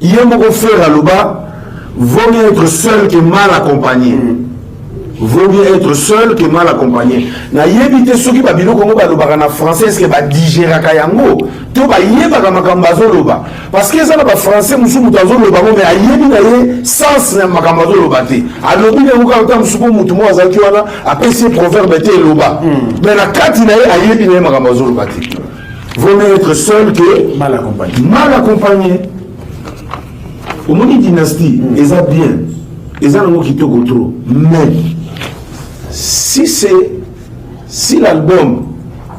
il y a beaucoup faire à l'oba vaut mieux être seul que mal accompagné. Vaut mieux être seul que mal accompagné. Na yebité soki ba biloko ngo ba loba na français est-ce que ba digérer kayango to ba yeba ka makambazo loba parce que ça na ba français musu mutazo loba mais ayebi na ye sens na makambazo loba te alobi ne ko ka musuko mutu mo azaki wana apesi proverbe te loba mais la kati na ye ayebi na makambazo loba te. Vaut mieux être seul que mal accompagné. Mal accompagné. Au monde dynastie ils a bien ils ont qui te trop mais si l'album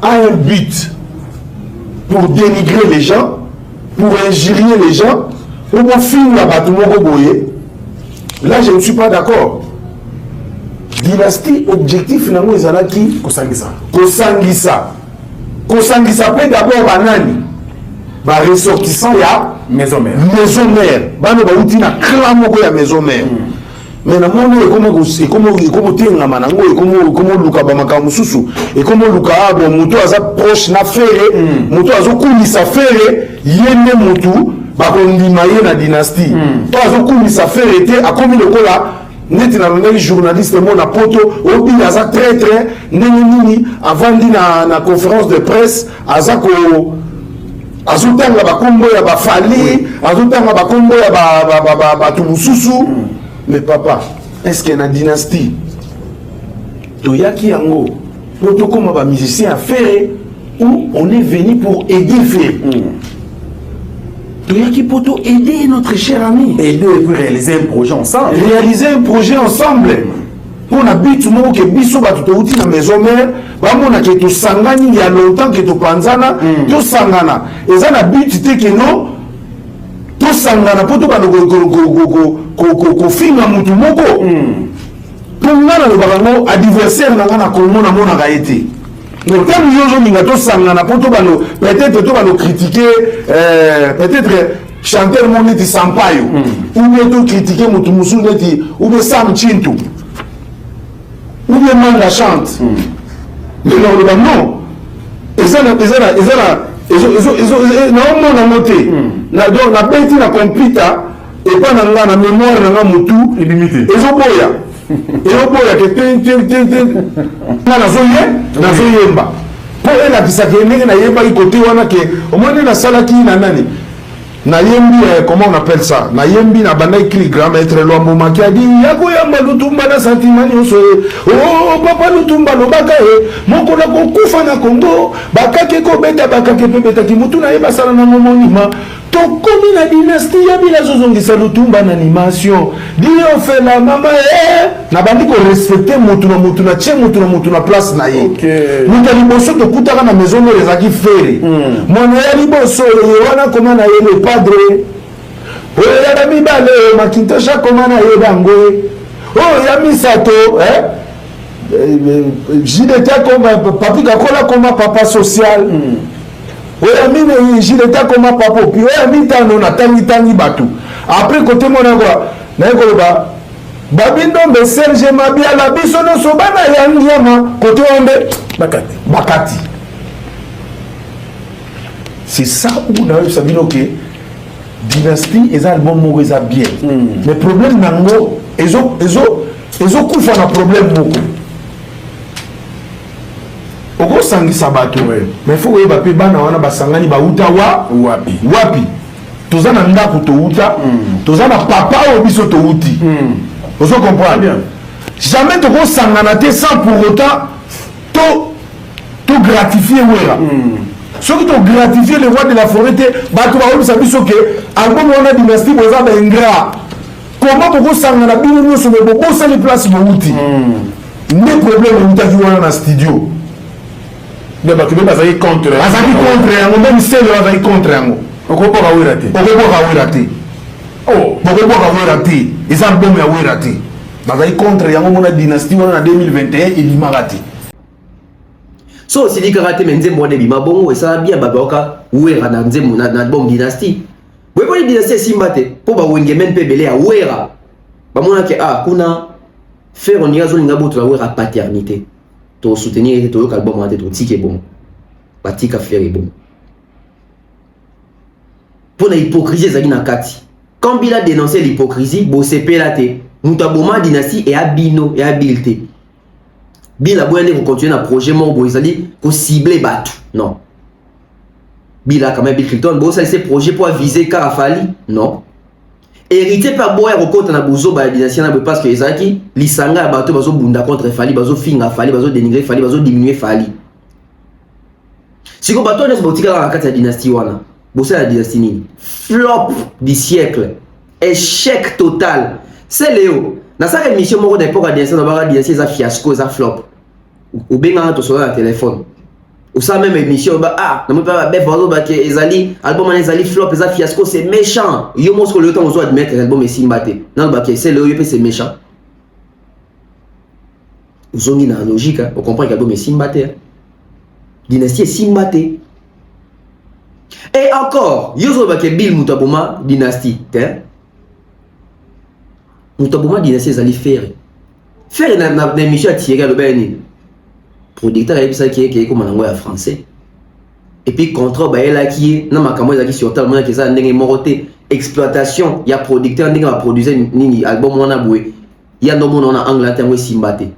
a un but pour dénigrer les gens, pour injurier les gens, pour finir la bataille, là je ne suis pas d'accord. Dynastie, objectif finalement, ils ont qui Kosangisa peut d'abord banani. Ba ressortissant ya maison mère. Maison mère. Ba no ba uti na clan moko ya maison mère. mais na moni ekomo tengama nango ekomo luka bamakambo mosusu ekomo luka abo moto aza proche na fere moto azokumisa fere ye nde motu bakondima ye na dynastie to azokumisa fere te akomi lokola neti na londaki journaliste mo na poto obi aza traître ndenge nini avandi na conférence de presse aza ko azotanga bakombo ya bafali azotanga bakombo ya bato mosusu. Mais papa, est-ce que na dynastie toyaki yango poto comme ba musicien à faire ou on est venu pour aider faire toyaki poto aider notre cher ami aider et puis réaliser un projet ensemble pour na bitu moko ke biso bato touti na maison mère bamona ke tosangani il y a longtemps que topanzana tosangana eza na bitu te ke no tosangana poto bano kofinga mutu moko po nga nalobaka ngo adversaire na nga na komona monaka ye te donc ntango yo ozolinga tosangana po to bano peut-être to bano critiquer peut-être chanteur mo neti Sampaio ou bien to critiquer mutu mosusu neti ou bien Sam Chintu ou bien Manga chante mais naloba non ezana naomona ngo te nabeti na computer epa na nga na mémoire na nga mutu ezoboya ke nga nazoyemba mpo elakisaka ndenge nayembaki kote wana ke omoni nasalaki na nani nayembi comment on appelle ça nayembi na bandaki cligram maître Lwambo Makiadi yakoyamba Lutumba na sentiment nyonso oh papa Lutumba lobaka moko na kokufa na Congo bakake kobeta bakake mpe betaki mutu na ye basala na monima tokomi na dynastie ya bila zozongisa Lutumba na animation dio fela mama na bandi ko respecter mutu na tie mutu na place na ye mutu ya liboso tokutaka na maison moko ezaki fere mwana ya liboso ye wana koma na ye le padre oyo ya mibale makintosha koma na ye bango oyo ya misato jideta koma papi kakola koma papa social oyo mine jideta koma papa opi oyo mitano na tangi bato après côté mona kwa na ekoloba babindombe Serge Mabiala biso nyonso bana yangiama côté ombe bakati c'est ça où na sabino ke dynastie eza album moko eza bien mais problème nango ezokufa na problème moko okosangisa bato mais fo koyeba mpe bana wana basangani bauta wapi toza na ndako touta toza na papa oyo biso touti ozo comprendre jamais tokosangana te sans pour autant to gratifier wera soki to gratifier le roi de la forêt te bato baolisa biso ke album wana dynastie boza baingrat comment tokosangana bino nyonso me bobosani place bouti nde problème eutaki wana na studio nde bato mpe bazali contre yango mpe misele bazali contre yango okoboka wera te bokoboka wera te eza album ya wera te bazali contre yango mona dynastie wana na 2021 elimaka te so osili kaka te me nzembo wana ebima bongo esala bien babaoka wera na nzembo na album dynastie boyeboni dynastie esimba te mpo bawengemene mpe ebele ya wera bamonaki kuna faire ondiri azolinga botola wera paternité tosoutenir ete toyoka album wana te totike bongo batika faire bongo mpo na hypocrisie ezali na kati quand bila dénoncer l'hypocrisie bosepela te moto aboma dynastie eya bino eya bile te bila boya nde kocontinue na projet moko boye ezali kocible bato non bila quand même Bill Clinton bosalise projet mpo avise kaka fali non hérité mpe aboya kokota na bozoba ya dynastie na boye parce que ezalaki lisanga ya bato bazobunda contre fali bazofinga fali bazodénigre fali bazodiminue fali siko bato nyonso botikala na kati ya dynastie wana bosala ya dynastie nini flop du siècle échec total c'est léo nasaka émission moko na époque ya dynastie na baka dynastie eza fiasco eza flop obengaka tosola na téléphone osala même émission namoi mpe babef bazobake ezali album wana ezali flop eza fiasco c'est méchant yo mosko leo ntango ozo admettre album esimba te nalobake c'est léo yo mpe c'est méchant ozongi na logique ocomprendre que album esimba te dynastie esimba te et encore yo ozobake Bill moto aboma dynastie te Mutaboma dynastie ezali faire. Faire na émission à tirer le ben. Producteur et ça qui est comme en français. Et puis contrat ba ela qui na makambo ezaki sur tellement que ça ndenge moroté exploitation ya producteur ndenge va produire nini album wana boué. Ya no mona na Angleterre ngo simbate.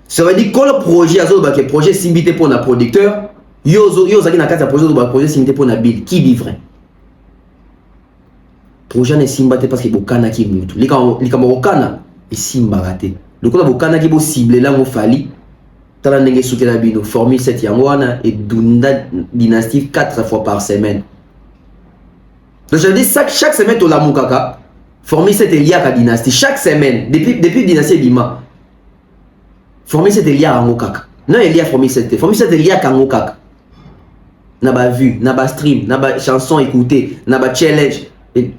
Ça veut dire que le projet azo ba que projet simbité pour na producteur, yo zaki na kati ya projet ba projet simbité pour na bill qui dit vrai. Projet ne simbate parce que bokana ki mutu. Lika mokana et simbate. Le ko bokana ki bo cibler là mo fali. Tala ndenge soukela bino formule 7 yangwana et dunda dynastie 4 fois par semaine. Donc je dis chaque semaine to la mukaka formule 7 lié à dynastie chaque semaine depuis dynastie Bima. Formule 7 lié à ngokaka. Non il y a formule 7 lié à ngokaka. Na ba vue, na ba stream, na ba chanson écoutée, na ba challenge et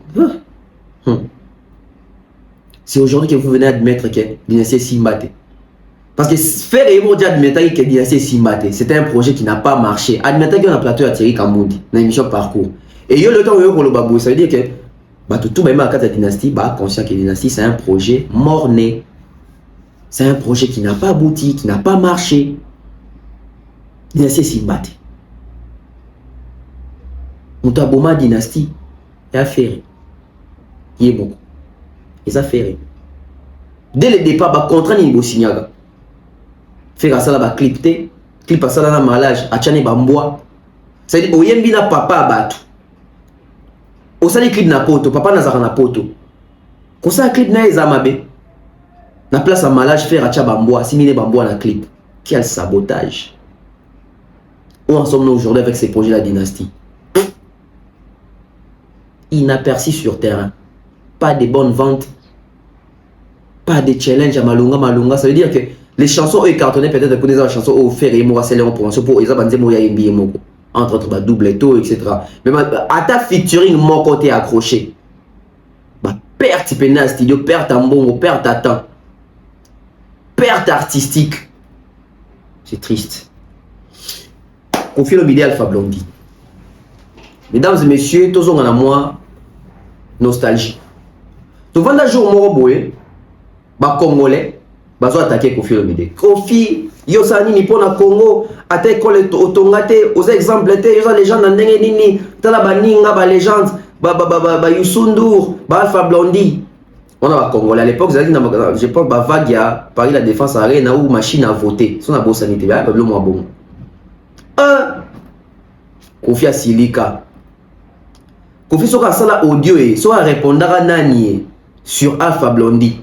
c'est aujourd'hui que vous venez admettre que dynastie Simbate. Parce que faire et moi admettre que dynastie Simbate, c'était un projet qui n'a pas marché. Admettre qu'on a plateau à Thierry Kamoudi dans l'émission Parcours. Et yo le temps où le babou, ça veut dire que bah tout même à la dynastie, bah conscient que dynastie c'est un projet mort-né. C'est un projet qui n'a pas abouti, qui n'a pas marché. Dynastie Simbate. Mutaboma dynastie est affaire. Il est beaucoup. Les affaires. Dès le départ, bah contraint ni signaga. Faire ça là ba clipté, clip ça là na malage, a tchane bamboa. Ça dit oyembi na papa batu. O sali clip na poto, papa na zara na poto. Ko ça clip na ezamabe. Na place à malage faire a tcha bamboa, simile bamboa na clip. Quel sabotage. Où en sommes-nous aujourd'hui avec ces projets de la dynastie? Inaperçu sur terrain. Pas de bonnes ventes. Pas de challenge à malunga. Ça veut dire que les chansons ont cartonné peut-être pour des chansons au faire et moi c'est leur promotion pour ils ont bandé moya yembi moko entre autres double taux etc. Mais à ta featuring mon côté accroché. Bah perte pénal studio, perte en bongo, perte à temps. Perte artistique. C'est triste. Confie le bidé Alpha Blondy. Mesdames et messieurs, tous on a moi nostalgie. Tout vendeur jour moro boye, ba congolais bazo attaquer Kofi Olomide. Kofi yo sa nini pona Congo ate kole otongate aux exemples te yo sa légende ndenge nini tala baninga ba légende ba Youssou ba Alpha Blondy. On a ba congolais à l'époque je pense ba vague ya Paris la Défense Arena où machine à voter. Son abo sanité ba peuple moi bon. Kofi Asilika. Kofi soka sala audio et so répondra nani sur Alpha Blondy.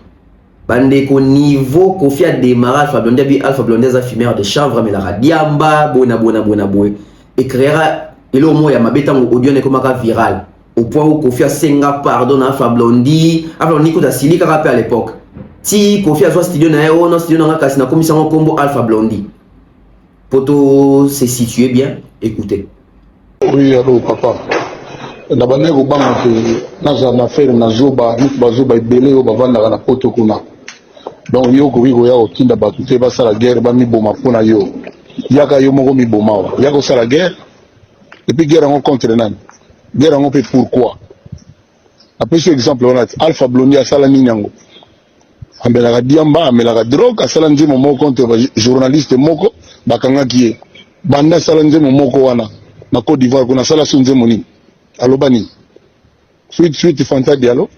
Bande ko niveau Kofi a démarré Alpha Blondy bi Alpha Blondy a fumeur de chanvre mais la radiamba bona boy et créera et au moins ya mabeta audio ne komaka viral au point où Kofi a senga pardon Alpha Blondy ko da Silika rappel à l'époque ti Kofi a so studio na yo no studio na kasi na komisa ngo kombo Alpha Blondy poto se situer bien écoutez. Oui allô papa na bana ko banga te na za faire na zoba nit bazoba ibele o bavanda na poto kuna. Donc yo ko ya otinda batu te basala guerre ba mi boma pona yo yaka yo moko mi boma wa yako sala guerre et puis guerre en contre nani guerre en fait pourquoi après ce exemple on a Alpha Blondy a sala ninyango ambela ka diamba amela ka drogue sala ndimo moko contre journaliste moko bakanga kié banda sala ndimo moko wana na Côte d'Ivoire kuna sala sunze moni alobani suite Fanta Diallo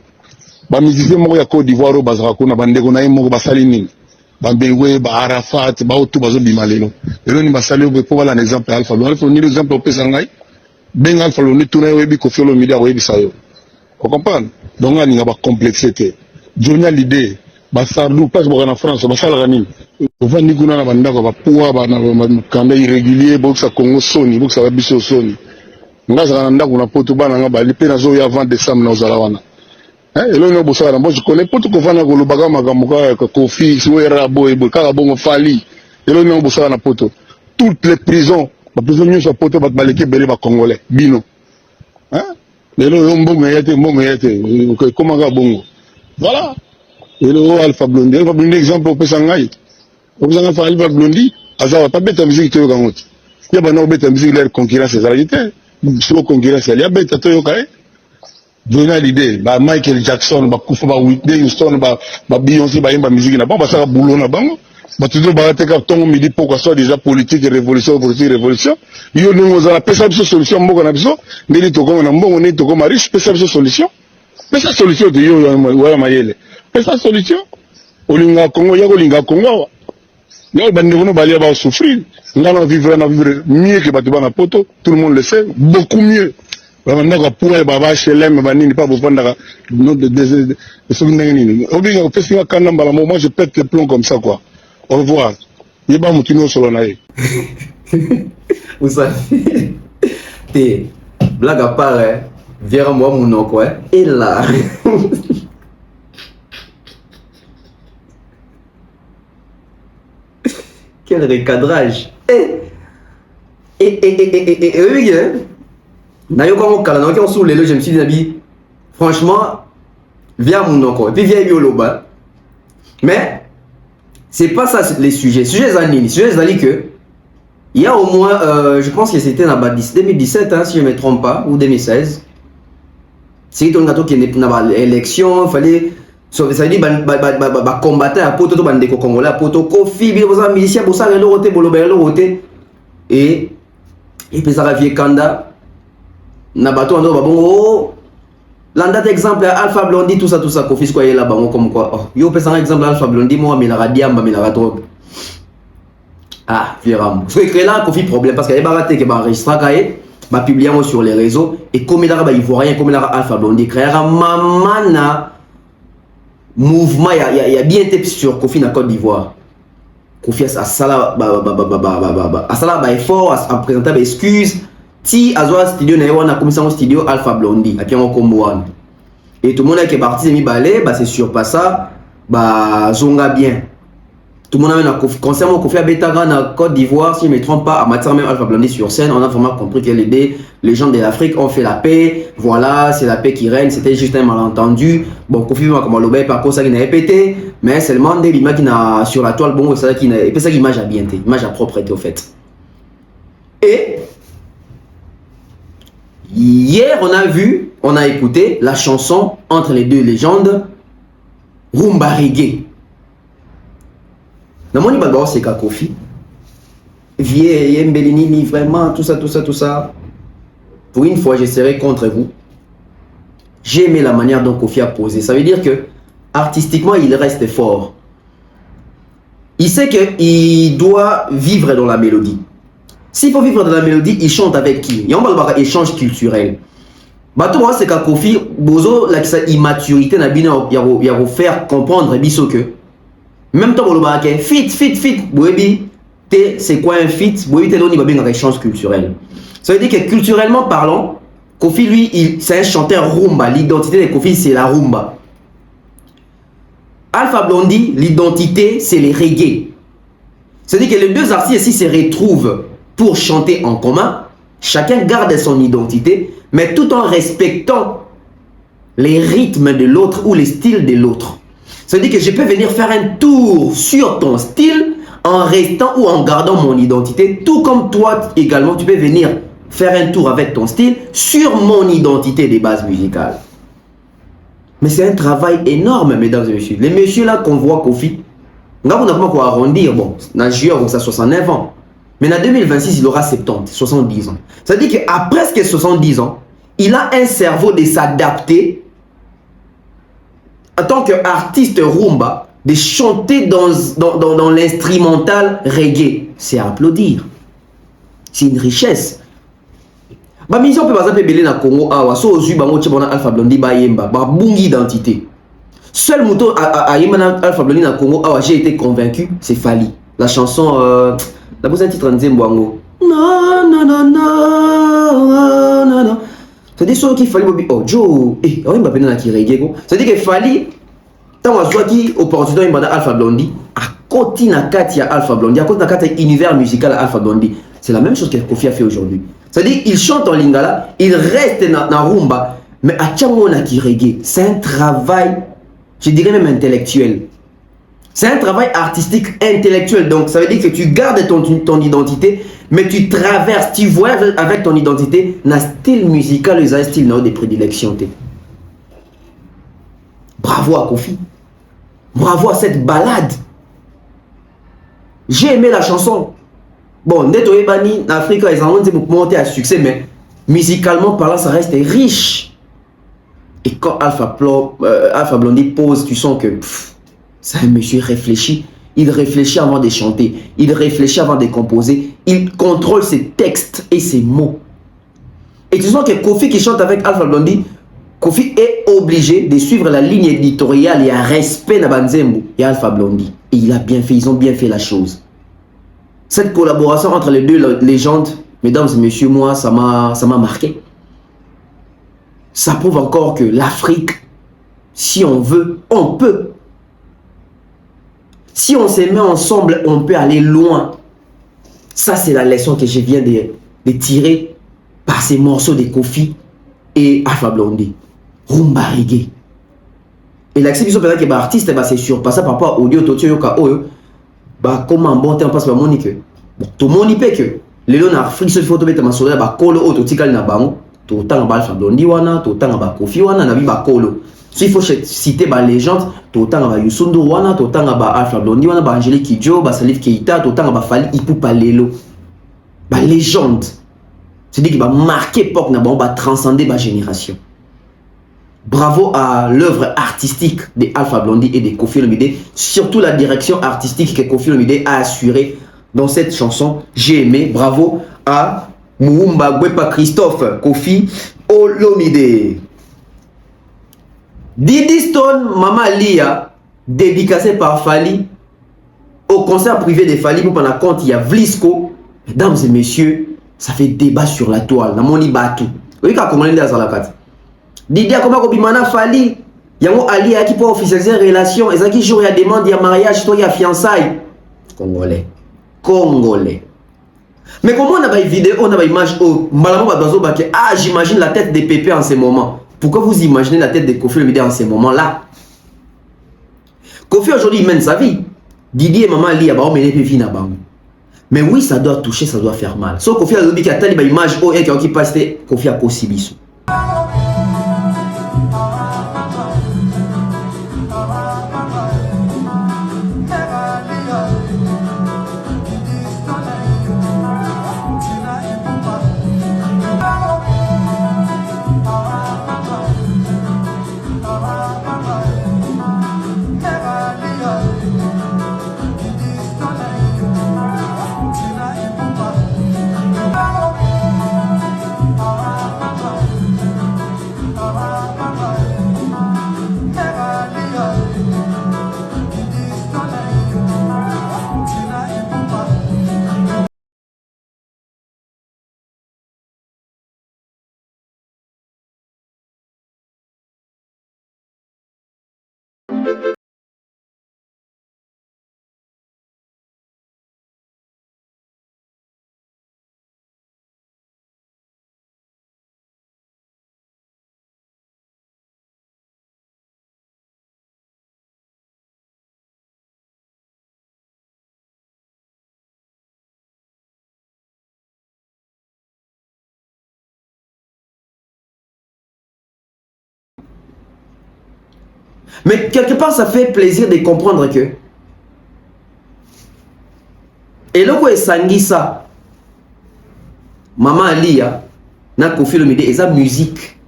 ba musicien moko ya Côte d'Ivoire o bazaka kuna bandeko na moko basali nini bambengwe ba Arafat ba otu bazo bimalelo lelo ni basali o po bala un exemple Alpha Blondy ni l'exemple opesa ngai ben Alpha Blondy tuna yo bi Kofi Olomide o yebisa yo vous comprenez donc ani nga ba complexité jonia l'idée ba sardu pas bo na France ba sala nini ovandi kuna na bandako ba poa ba na kanda irrégulier boxa Congo soni boxa ba biso soni ngaza na ndako na poto bana nga ba lipe na zo ya 20 décembre na ozala wana et là on bossa moi je connais pas tout kofana ko lubaga magamuka Kofi Suera boy kaka bongo fali et là on bossa na poto toutes les prisons ba prisonniers sur poto ba baleke belé ba congolais bino hein et là on bongo yete comment ga bongo voilà et là Alpha Blondy exemple au pesangai au pesangai Alpha Blondy azawa pas bête musique to gangote ya ba no bête musique leur concurrence c'est réalité sur concurrence il y a bête to yokai donner l'idée ba Michael Jackson ba Kufa ba Whitney Houston ba Beyoncé ba yemba musique na bon ba ça boulot na bango ba toujours ba te ka tongo midi pourquoi soit déjà politique révolution yo nous on a pesa biso solution mboko na biso ndeli to ko na mbongo ne to ko riche pesa biso solution de yo wala mayele pesa solution olinga Congo ya ko linga Congo yo bande wono balia ba souffrir ngana vivre mieux que batu bana poto tout le monde le sait beaucoup mieux bamandaka pour baba HLM banini pas bovandaka non de soki ndenge nini obinga opesinga kanda mbala moi je pète les plombs comme ça quoi au revoir yeba mutu no solo na ye vous savez te blague à part viens moi mon nom quoi et là quel recadrage oui Nayo comme Kalana qui ont sous les loges, je me suis dit, franchement, viens mon nom, et puis viens Yoloba. Mais, c'est pas ça les sujets. Sujets Zanini, sujets Zali que, il y a au moins, je pense que c'était en 2017, hein, si je ne me trompe pas, ou 2016. C'est un gâteau qui est dans l'élection, il fallait. Ça veut dire combattre à poto bande de Congolais, à poto Kofi, bien aux miliciens, pour ça, le roté, pour le roté. Et puis ça revient Kanda. Nabato ando babongo l'andate exemple Alpha Blondy tout ça Kofi quoi est là bango comme quoi oh yo pesa exemple Alpha Blondy moi mais la radiamba mais la trop ah viram parce que là Kofi problème parce que les baraté que ba enregistrer kaé ba publier sur les réseaux et comme il a ba ivoirien comme il a Alpha Blondy créer mamana mouvement il y a bien été sur Kofi na Côte d'Ivoire Kofi a sala a sala ba effort à présenter des excuses. Si Azwa studio na on a commencé en studio Alpha Blondy et puis on combo et tout le monde qui est parti mi balé bah c'est sûr pas ça bah zonga bien tout le monde a concernant Kofi a Betaga na Côte d'Ivoire si je ne me trompe pas à matière même Alpha Blondy sur scène on a vraiment compris que les gens de l'Afrique ont fait la paix voilà c'est la paix qui règne c'était juste un malentendu bon Kofi m'a comme l'obé par cause ça qui n'a pété mais seulement des l'image qui n'a sur la toile bon ça qui n'a et puis ça l'image a bien été image à propreté au fait et hier, on a écouté la chanson entre les deux légendes, Rumba Reggae. Namoni Bagao c'est Kofi. Vieille, Mbelini, vraiment, tout ça. Pour une fois, je serai contre vous. J'ai aimé la manière dont Kofi a posé. Ça veut dire que, artistiquement, il reste fort. Il sait qu'il doit vivre dans la mélodie. S'il faut vivre dans la mélodie, il chante avec qui? Il y a un échange culturel. Bato c'est que Kofi bozo la immaturité na bino ya faire comprendre biso que même temps boloba ke fit boebi te c'est quoi un fit boebi te doni ba bien échange culturel. Ça veut dire que culturellement parlant, Kofi lui c'est un chanteur rumba, l'identité de Kofi c'est la rumba. Alpha Blondy, l'identité c'est les reggae. C'est-à-dire que les deux artistes ici se retrouvent pour chanter en commun, chacun garde son identité, mais tout en respectant les rythmes de l'autre ou les styles de l'autre. Ça veut dire que je peux venir faire un tour sur ton style en restant ou en gardant mon identité, tout comme toi également, tu peux venir faire un tour avec ton style sur mon identité des bases musicales. Mais c'est un travail énorme, mesdames et messieurs. Les messieurs là qu'on voit Kofi, on n'a pas quoi arrondir, bon, dans juillet, ça 69 ans. Mais en 2026, il aura 70 ans. Ça veut dire qu'à presque 70 ans, il a un cerveau de s'adapter en tant qu'artiste rumba, de chanter dans l'instrumental reggae. C'est à applaudir. C'est une richesse. Bah, mais on peut pas s'appeler Belé na Congo, ah, so ozu bango tchibona Alpha Blondy ba yemba, ba bungi identité. Seul mouton à yemba Alpha Blondy na Congo, ah, j'ai été convaincu, c'est Fali. La chanson la bouse un titre en Zembwango. Non. C'est-à-dire ceux qui fallait oh Joe, on va peine qui reggae. C'est-à-dire que Fali, tant à soit qui opportunité il Alpha Blondy, à côté na Katia Alpha Blondy, à côté na Katia univers musical Alpha Blondy. C'est la même chose que Kofi a fait aujourd'hui. C'est-à-dire il chante en lingala, il reste dans rumba, mais à Tchango na qui reggae. C'est un travail, je dirais même intellectuel. C'est un travail artistique intellectuel, donc ça veut dire que tu gardes ton identité, mais tu traverses, tu voyages avec ton identité, dans style musical, les style de prédilection. Bravo à Kofi. Bravo à cette balade. J'ai aimé la chanson. Bon, Neto Ebani, en Afrique, ils ont monté à succès, mais musicalement parlant, ça reste riche. Et quand Alpha Blondy pose, tu sens que ça, un monsieur réfléchit. Il réfléchit avant de chanter. Il réfléchit avant de composer. Il contrôle ses textes et ses mots. Et tu sens que Kofi qui chante avec Alpha Blondy, Kofi est obligé de suivre la ligne éditoriale et un respect de Banzembo et Alpha Blondy. Et il a bien fait, ils ont bien fait la chose. Cette collaboration entre les deux légendes, mesdames et messieurs, moi, ça m'a marqué. Ça prouve encore que l'Afrique, si on veut, on peut. Si on se met ensemble, on peut aller loin. Ça, c'est la leçon que je viens de tirer par ces morceaux de Kofi et Alpha Blondy. Rumba reggae. Et l'exception peut-être que l'artiste c'est surpassé par rapport à audio, comment bon temps passe par Monique. Tout le monde y peut que les gens en Afrique se font tomber dans ma soleil, bah colo auto tikal na bango, tout le temps Alpha Blondy wana, tout le temps ba Kofi wana, na bi ba colo. S'il faut citer ba légende, tout le temps ba Youssou N'Dour wana, tout le temps ba Alpha Blondy wana, ba Angélique Kidjo, ba Salif Keita, tout le temps ba Fally Ipupa Lelo. Ba légende. C'est-à-dire qu'il va marquer époque, na ba transcender ba génération. Bravo à l'œuvre artistique de Alpha Blondy et de Kofi Olomide, surtout la direction artistique que Kofi Olomide a assurée dans cette chanson. J'ai aimé. Bravo à Moumba Gwepa Christophe Kofi Olomide. Didi Stone, Mama Lia, dédicacé par Fally au concert privé de Fally pour prendre compte, il y a Vlisco. Mesdames et messieurs, ça fait débat sur la toile. Namoni Batu. Vous voyez comment on est dans la carte. Didi a comment Kobimana Fally. Yango Ali a qui peut officialiser relation. Et ça qui joue, il y a demande, il y a mariage, il y a fiançailles. Congolais. Congolais. Mais comment on a une vidéo, on a une image où j'imagine la tête de Pépé en ce moment. Pourquoi vous imaginez la tête de Kofi Olomide en ce moment-là? Kofi aujourd'hui il mène sa vie. Didi et Maman Ali a vie na bango. Mais oui, ça doit toucher, ça doit faire mal. Sauf Kofi Olomide qui a telle image où et qui passe Kofi a possible. Mais quelque part, ça fait plaisir de comprendre que et là, quoi, ça, Maman Alia, na Kofi Olomide, et ça musique.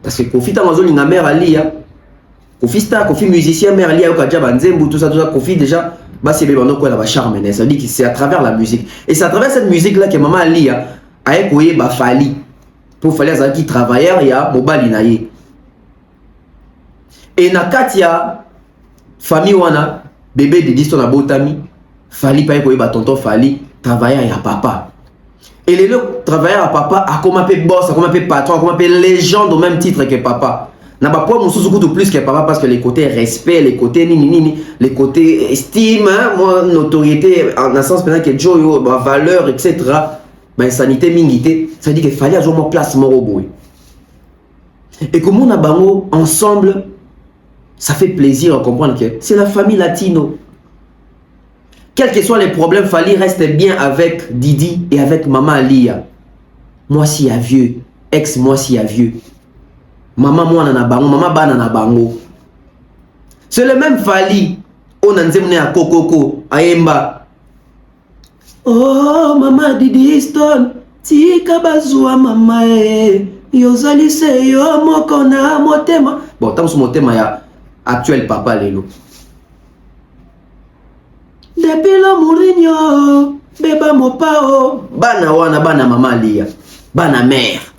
Parce que Kofi Tamazo, il a mère Alia, Kofi star, Kofi musicien, mère Alia, Okaja Banzembu, tout ça, Kofi déjà, bah c'est bien quoi, la charme, ça veut dire que c'est à travers la musique. Et c'est à travers cette musique-là que Maman Alia a écoué Fally. Pour Fally, ça qui travaillait, il y a Mobali Naye. Et na Katia, famille wana, bébé de Diston a Botami, Fally pa écoué tonton Fally, travaillait à papa. Et les deux travailleurs à papa, a comme un peu boss, a comme un peu patron, a comme un peu légende au même titre que papa. N'a pas pour mon sous-coup plus que papa parce que les côtés respect, les côtés les côtés estime, hein, moi, notoriété, en un sens pendant que Joe, valeur, etc. Ben, sanité, mingité, ça veut dire qu'il fallait avoir mon place, mon robot. Et comme on a bango ensemble, ça fait plaisir à comprendre que c'est la famille latino. Quels que soient les problèmes, Fally reste bien avec Didi et avec Maman Alia. Moi si à vieux, ex moi si à vieux. maman mwana na bango, maman bana na bango. C'est le même Fally. On a nzemne à Kokoko, à Emba. Oh, maman Didi Stone, tika bazua mama yozali se yo moko na motema. Bon, tant que motema ya actuel papa lelo. Depuis le Mourinho, beba mopao, bana wana bana mama lia, bana mère.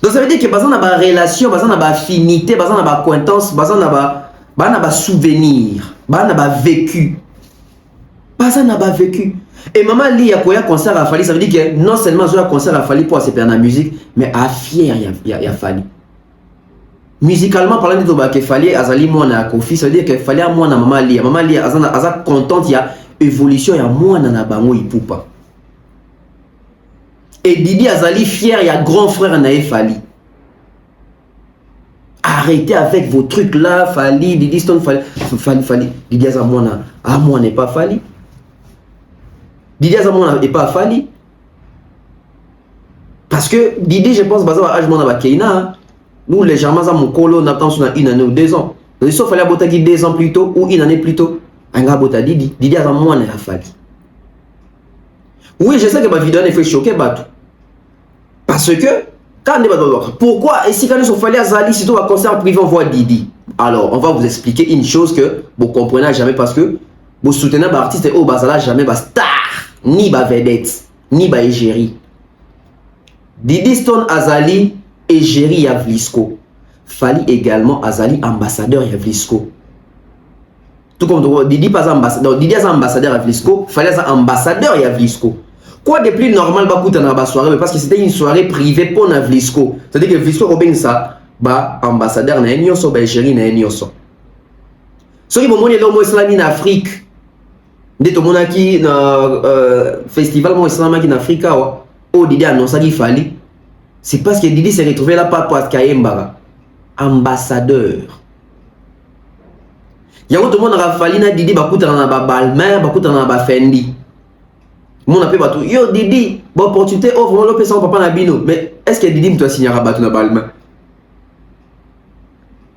Donc ça veut dire que bazan na ba relation, bazan na ba affinité, bazan na ba acquaintance, bazan na ba souvenir, bazan na ba vécu. Bazan na ba vécu. Et maman li ya koya concert à Fally, ça veut dire que non seulement zoya concert à Fally pour se perdre la musique, mais à fier ya Fally. Musicalement parlant de ba ke Fally azali mwana Kofi, ça veut dire que Fally a mwana maman li aza contente ya évolution ya mwana na bango ipupa. Et Didi azali fier, il y a grand frère Nae Fally. Arrêtez avec vos trucs là, Fally, Didi Stone, Fally. Didi Azamona, moi n'est pas Fally. Didi Azamona n'est pas Fally. Parce que Didi, je pense, bazar âge mon abakeina. Nous légèrement à mon colo, on attend sur une année ou 2 ans. Donc il fallait botter 2 ans plus tôt ou une année plus tôt. Un gars botter Didi. Didi Azamona n'est pas Fally. Oui, je sais que ma vidéo ne fait choquer Batou. Parce que, quand on est pourquoi, et si quand nous sommes allés à Zali, si on va concert privé, on voit Didi. Alors, on va vous expliquer une chose que vous comprenez jamais parce que vous soutenez un artiste et au Bazala jamais ba star, ni ba vedette, ni ba égérie. Didi Stone Azali, égérie ya Vlisco. Fally également Azali, ambassadeur ya Vlisco. Tout comme Didi pas ambassadeur, Didi est ambassadeur à Vlisco, Fally est ambassadeur ya Vlisco. Quoi de plus normal bah coûte dans la soirée parce que c'était une soirée privée pour na Vlisco. C'est-à-dire que Vlisco robin ça bah ambassadeur na enyoso ba égérie na enyoso. So ki bomoni lo mo islami na Afrique. Nde to monaki na festival mo islami na Afrique wa. O Didi annonce qu'il Fally. C'est parce que Didi s'est retrouvé là pas pour Kayemba ambassadeur. Yango tout le monde a Fally na Didi ba coûte dans ba Balmain, ba coûte dans ba Fendi. Mon appel bateau, yo Didi, bonne opportunité, oh vraiment l'opé sans papa Nabino. Mais est-ce que Didi me doit signer à bateau na balmain?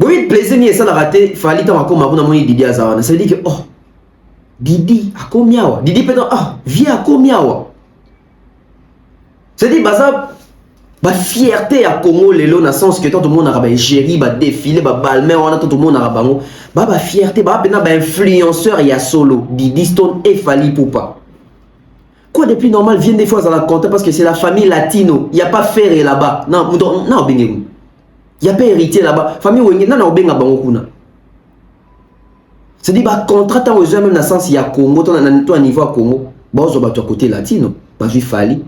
Oui, plaisir, mais ça l'a raté, Fally t'en comme avant mon Didi à Zawana. Ça veut dire que, oh, Didi, à combien? Didi peut-être, ah, viens à combien? C'est-à-dire, bah, fierté à Congo, les lots, dans le sens que tout le monde a égérie, bah, défilé, bah, balmain, on a tout le monde a rabango. Bah, fierté, bah, influenceur, il y a solo, Didi Stone et Fally Poupa. Quoi de plus normal vient des fois à la compte parce que c'est la famille latino. Il n'y a pas ferré là-bas. Non, non, il n'y a pas héritier là-bas. Famille Wenge, non, non, benga bangokuna. C'est dit, bah, contrat, t'as besoin même dans le sens, il y a Congo, toi, à niveau à Congo. Bah, on va côté latino. Bah, j'ai Fally,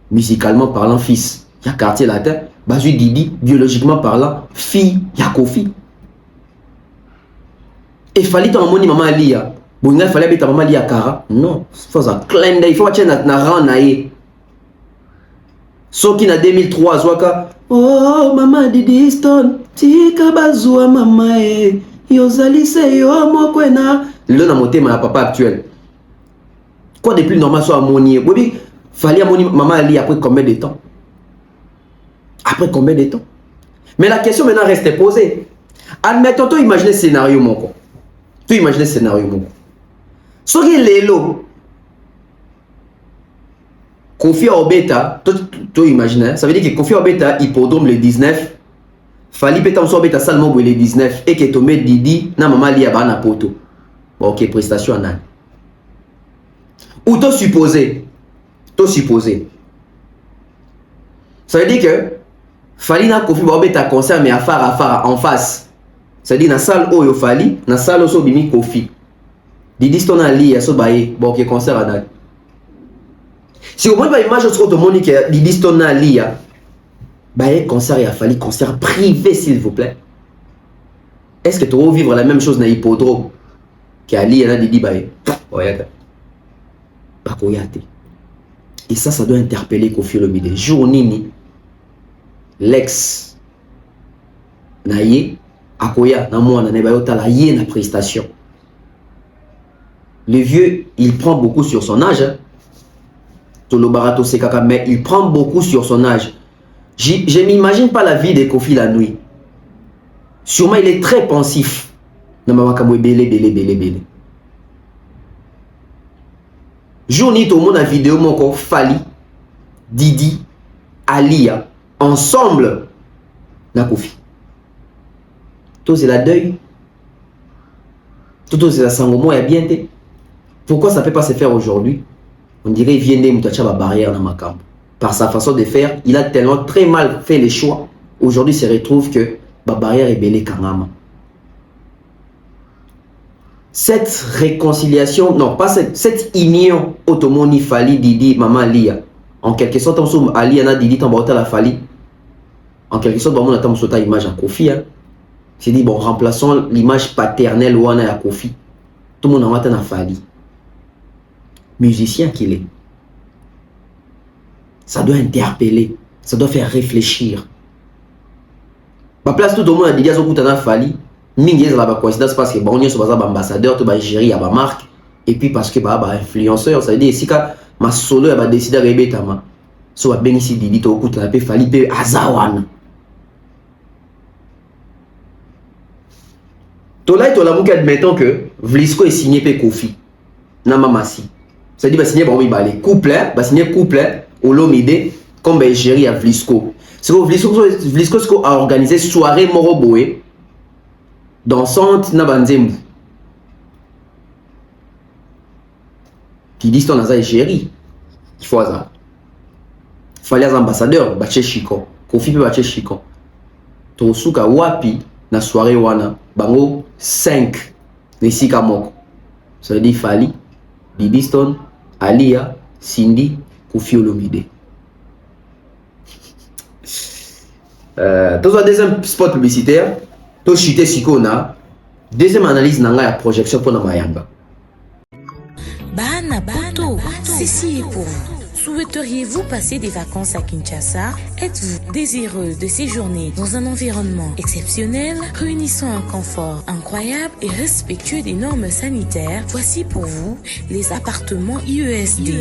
musicalement parlant, fils. Il y a quartier latin. Bah, j'ai Didi, biologiquement parlant, fille, il y a Kofi. Et Fally, t'as un moni, maman Alia. Il fallait que ta maman lia Kara. Non, il faut un clin d'œil. Il faut que tu aies Soki na 2003, Zwaka. Oh, maman Didi Stone. Tika bazua maman yozali se yo mokwena. Le na monté ma papa actuel. Quoi de plus normal soit ammonier? Oui, fallait ammonier maman lia après combien de temps? Après combien de temps? Mais la question maintenant reste posée. Admettons, tu imagines le scénario mon quoi. Tu imagines le scénario mon quoi. Ce qui est l'élo, Kofi Obeta, tu imagines, ça veut dire que Kofi Obeta, hippodrome le 19, Fally Petam Obeta Salmo le 19, et que Tomé Didi, na maman lia bana poto. Bon, ok, prestation en an. Ou t'as supposé, ça veut dire que Fally na Kofi Obeta concert, mais à phare en face. Ça veut dire na salle Oyo Fally, na salle Oso Bimi Kofi. Didi Stone Ali, so baye, bon, ok, concert à date. Si vous voyez pas l'image, tout le monde que Didi Stone Ali, baye, concert et a fallu concert privé, s'il vous plaît. Est-ce que tu vas vivre la même chose dans l'hippodrome qu'Ali et Didi baye? Et ça doit interpeller Kofi Olomide. Jour nini, l'ex, naye, akoya, na moi, na nebayota, la yé na prestation. Le vieux, il prend beaucoup sur son âge. Tolo Barato Sekaka, mais il prend beaucoup sur son âge. Je m'imagine pas la vie de Kofi la nuit. Sûrement, il est très pensif. Journée, tout le monde a vidéo, mon corps, Fali, Didi, Alia, ensemble, na Kofi. Tout c'est la deuil. Tout c'est la sangomo, il y a bien été. Pourquoi ça ne peut pas se faire aujourd'hui? On dirait qu'il vient de la barrière dans ma camp. Par sa façon de faire, il a tellement très mal fait les choix. Aujourd'hui, il se retrouve que la barrière est belée Kangama. Cette réconciliation, non, pas cette union, Otomoni, Fali, Didi, Maman, Lia. En quelque sorte, on somme Ali, Anna, Didi, Tambota, la Fali. En quelque sorte, on attend sur ta image à Kofi. C'est dit, bon, remplaçons l'image paternelle ou à Kofi. Tout le monde en a Fali. Musicien qu'il est. Ça doit interpeller, ça doit faire réfléchir. Ma place tout le monde a dit à Fali. Mingi est la coïncidence parce que bon, on est ambassadeur, tout le gérer à ma marque. Et puis parce que bah influenceur, ça veut dire si ma solo a décidé de rébéter ma. So a bien ici Didi to kuta pe Fali pe azawan. Tolai to la mouka admettons que Vlisco est signé pe Kofi. Na mamasi. Ça dit bah signer bon les couplet, bah signer couplet au Lomide comme ben gérer à Vlisco. C'est que Vlisco a organisé soirée Moroboé. Dansante na banzembu. Qui dit ton aza chéri. Il faut ça. Fallait un ambassadeur bache Chiko. Kofi pe bache Chiko. To suka wapi na soirée wana bango 5 nesika moko. Ça veut dire Fali, Didiston, Alia, Cindy, Kofi Olomide. Dans un deuxième spot publicitaire, to chité sikona. Deuxième analyse nanga ya projection pour na mayanga. Bana Poto, ceci est pour vous. Souhaiteriez-vous passer des vacances à Kinshasa? Êtes-vous désireux de séjourner dans un environnement exceptionnel, réunissant un confort incroyable et respectueux des normes sanitaires? Voici pour vous les appartements IESD.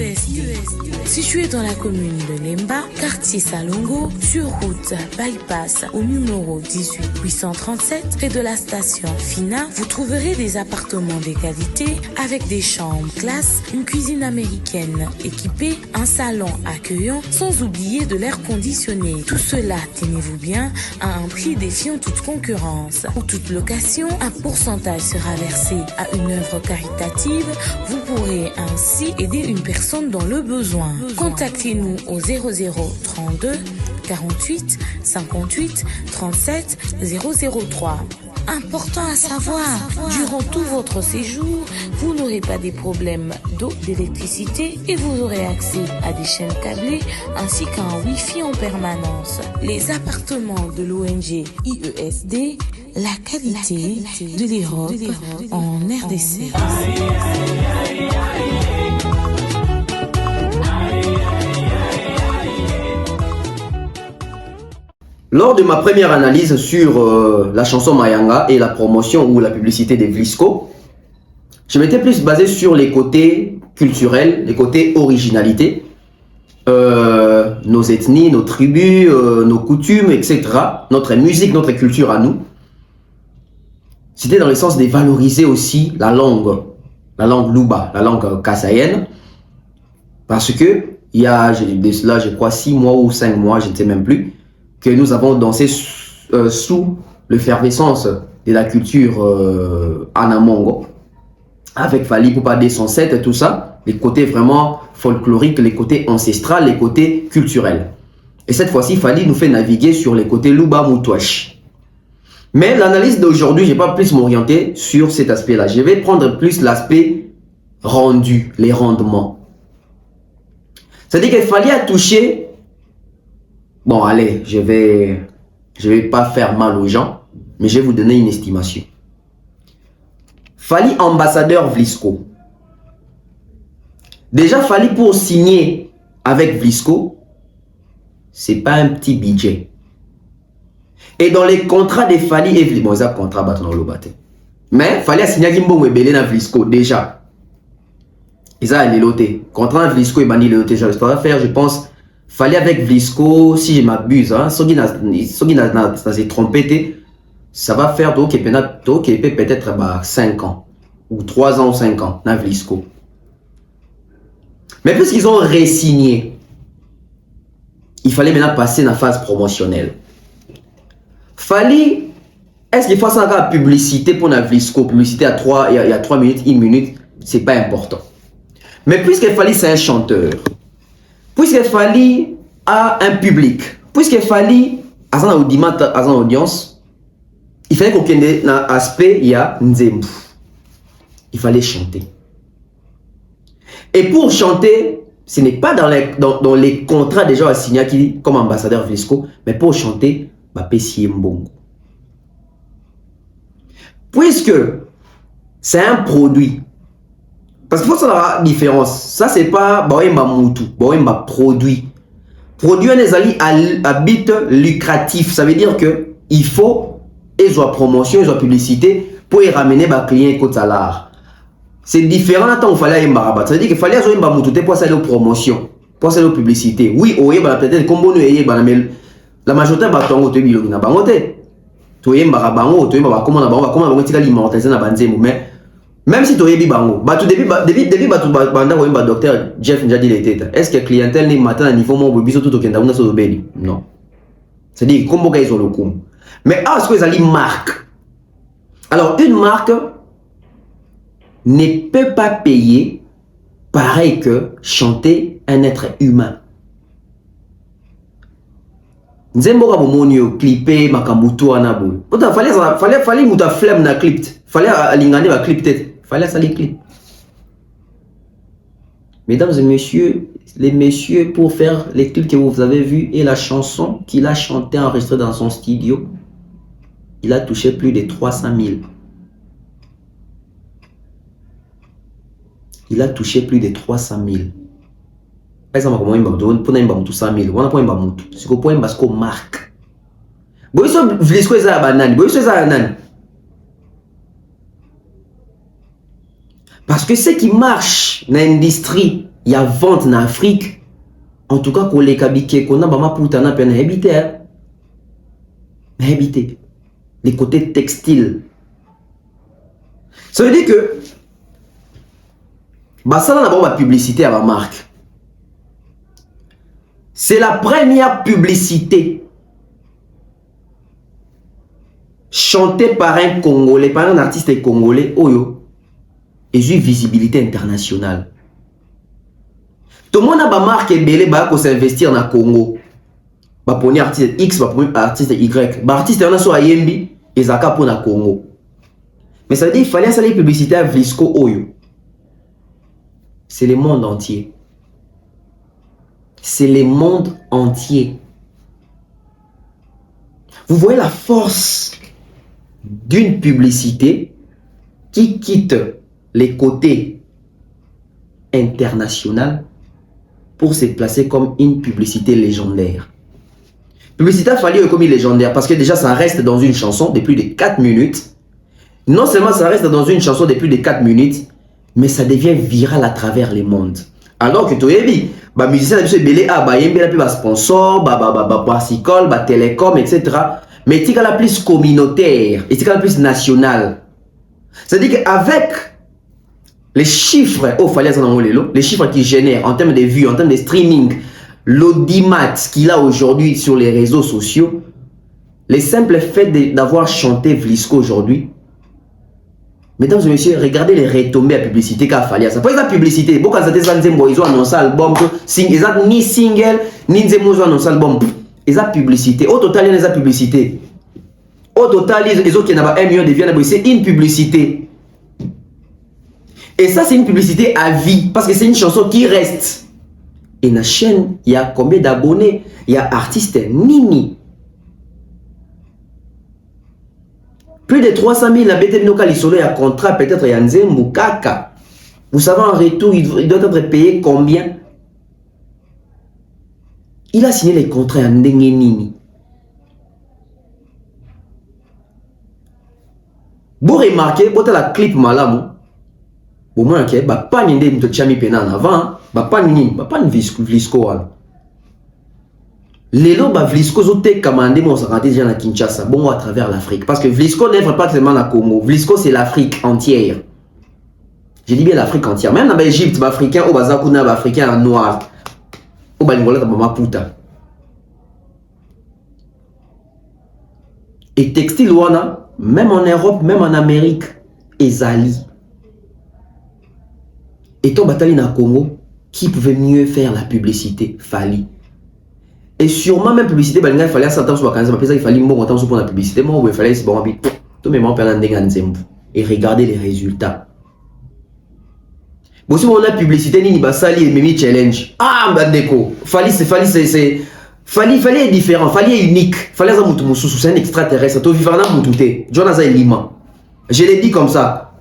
Situés dans la commune de Lemba, quartier Salongo, sur route Bypass au numéro 18837, près de la station Fina, vous trouverez des appartements de qualité avec des chambres classe, une cuisine américaine équipée, un salon accueillant, sans oublier de l'air conditionné. Tout cela, tenez-vous bien, à un prix défiant toute concurrence. Pour toute location, un pourcentage sera versé à une œuvre caritative. Vous pourrez ainsi aider une personne dans le besoin. Contactez-nous au 0032 48 58 37 003. Important à savoir, durant tout votre séjour, vous n'aurez pas des problèmes d'eau, d'électricité et vous aurez accès à des chaînes câblées ainsi qu'à un Wi-Fi en permanence. Les appartements de l'ONG IESD, la qualité de l'Europe en RDC. Lors de ma première analyse sur la chanson Mayanga et la promotion ou la publicité des Vlisco, je m'étais plus basé sur les côtés culturels, les côtés originalité, nos ethnies, nos tribus, nos coutumes, etc. Notre musique, notre culture à nous. C'était dans le sens de valoriser aussi la langue Luba, la langue kassaïenne. Parce que il y a de cela, je crois, 6 mois ou 5 mois, je ne sais même plus, que nous avons dansé sous l'effervescence de la culture Anamongo, avec Fali Poupa D107 et tout ça, les côtés vraiment folkloriques, les côtés ancestrales, les côtés culturels. Et cette fois-ci, Fali nous fait naviguer sur les côtés Luba Moutouache. Mais l'analyse d'aujourd'hui, je ne vais pas plus m'orienter sur cet aspect-là. Je vais prendre plus l'aspect rendu, les rendements. C'est-à-dire que Fali a touché. Bon, allez, je vais pas faire mal aux gens, mais je vais vous donner une estimation. Fali ambassadeur Vlisco. Déjà, Fali pour signer avec Vlisco, c'est pas un petit budget. Et dans les contrats de Fali et Vlisco, bon, ça contrat battant le bateau. Mais Fali a signé avec Vlisco déjà. Ils ont les lotés. Contrat Vlisco et Bani les lotés. Je vais faire, je pense. fallait avec Vlisco, si je m'abuse, hein, ça s'est trompé, ça va faire peut-être 5 ans, ou 3 ans ou 5 ans, dans Vlisco. Mais puisqu'ils ont re-signé, il fallait maintenant passer dans la phase promotionnelle. Fallait, est-ce qu'il faut ça la publicité pour la Vlisco, publicité il y a 3 minutes, 1 minute, c'est pas important. Mais puisqu'il fallait c'est un chanteur, puisqu'il fallait à un public, puisqu'il fallait à une audience, il fallait qu'on ait un aspect, il y a Nzembu. Il fallait chanter. Et pour chanter, ce n'est pas dans les contrats déjà assignés comme ambassadeur Vlisco, mais pour chanter, Pessi Mbongo. Puisque c'est un produit, parce qu'il faut savoir la différence. Ça, c'est pas Baoemba Moutou, Baoemba produit. Produit un habit lucratif. Ça veut dire que il faut, ils ont promotion, ils ont publicité pour y ramener les clients et salaire. C'est différent là, il fallait un rabat. Ça veut dire qu'il fallait un Moutou pour faire la promotion, pour faire la publicité. Oui, peut-être comme nous, la majorité de Batongo te bilo na bangote. Tu es mbarabango, tu es comment l'immortaliser na banzemo, mais même si tu es bibango, depuis docteur Jeff Njadi l'été, est-ce que clientèle n'est matin à niveau mon biso tout au Kenda sur le beli? Non. C'est-à-dire, comme ils ont le coup. Mais est-ce que ça une marque? Alors, une marque ne peut pas payer pareil que chanter un être humain. Nzembo ka bomonio clipper makamutu anabu. Pourtant fallait muta flemme na clip. Fallait alingane ba clip tête. Fallait ça les clips. Mesdames et messieurs, les messieurs pour faire les clips que vous avez vus et la chanson qu'il a chanté enregistrée dans son studio, il a touché plus de 300 000. Il a touché plus de 300 000. Par exemple, comment il m'a donné pour n'importe tout 100 000, on a pas un bamoutou. C'est que pour un basco marque. Bon, ils sont vlisco ça banane, bon ils sont ça banane. Parce que ce qui marche dans l'industrie, il y a vente en Afrique. En tout cas, qu'on les kabike, qu'on a bama putana peine habiter, habiter. Les côtés textiles. Ça veut dire que, bah ça là d'abord la publicité à la marque. C'est la première publicité chantée par un Congolais, par un artiste congolais, Oyo, et j'ai visibilité internationale. Tout le monde a une marque belé pour s'investir dans le Congo. Pour un artiste X, pour un artiste Y. Artiste on a soit Yembi et Zaka pour le Congo. Mais ça veut dire qu'il fallait salir publicité à Vlisco Oyo. C'est le monde entier. C'est le monde entier. Vous voyez la force d'une publicité qui quitte les côtés internationaux pour se placer comme une publicité légendaire. Publicité a fallu comme une légendaire parce que déjà ça reste dans une chanson de plus de 4 minutes. Non seulement ça reste dans une chanson de plus de 4 minutes, mais ça devient viral à travers le monde. Alors que tu es dit, les musiciens sont belé à ba sponsor, bicycle, télécom, etc. Mais il y a la plus communautaire, il y a la plus nationale. C'est-à-dire qu'avec les chiffres, les chiffres qui génèrent en termes de vues, en termes de streaming, l'audimat qu'il a aujourd'hui sur les réseaux sociaux, les simples faits d'avoir chanté Vlisco aujourd'hui, mesdames et messieurs, regardez les retombées à publicité qu'a fallu. Ça peut être la publicité. Beaucoup ils ont annoncé l'album, ni single, ni ils ont annoncé l'album. Ils ont publicité. Au total, il y a des publicités. Au total, ils ont qui n'ont pas 1 million de vues, c'est une publicité. Et ça, c'est une publicité à vie. Parce que c'est une chanson qui reste. Et dans la chaîne, il y a combien d'abonnés? Il y a artistes Nini. Plus de 300 000 la BTB local isolé à contrat, peut-être il y a Nzembu Kaka. Vous savez en retour, il doit être payé combien? Il a signé les contrats à Ndengenini. Vous remarquez, vous avez la clip malamou. Au moins, pas de chami penan avant, pas de Vlisco. Les lots, Vlisco, zoté commandé mon santé déjà à Kinshasa, bon à travers l'Afrique. Parce que Vlisco n'œuvre pas seulement à Congo. Vlisco, c'est l'Afrique entière. Je dis bien l'Afrique entière. Même dans l'Égypte, les Africains, au Bazakouna, les Africains noirs, au Balingola, dans Maputa. Et textile, wana, même en Europe, même en Amérique, ezali. Et ton bataille dans Congo, qui pouvait mieux faire la publicité? Fali. Et sûrement même publicité, il fallait s'attendre sur la canne, il fallait un bon temps pour la publicité, moi il fallait se bon tout le monde et regarder les résultats. Bon si on a publicité ni basali et mimi challenge. Ah bandeko, fallait différent, fallait unique, fallait ça mutu mususu, c'est un extraterrestre, to vivana mutute. Jonas Lima. Je l'ai dit comme ça.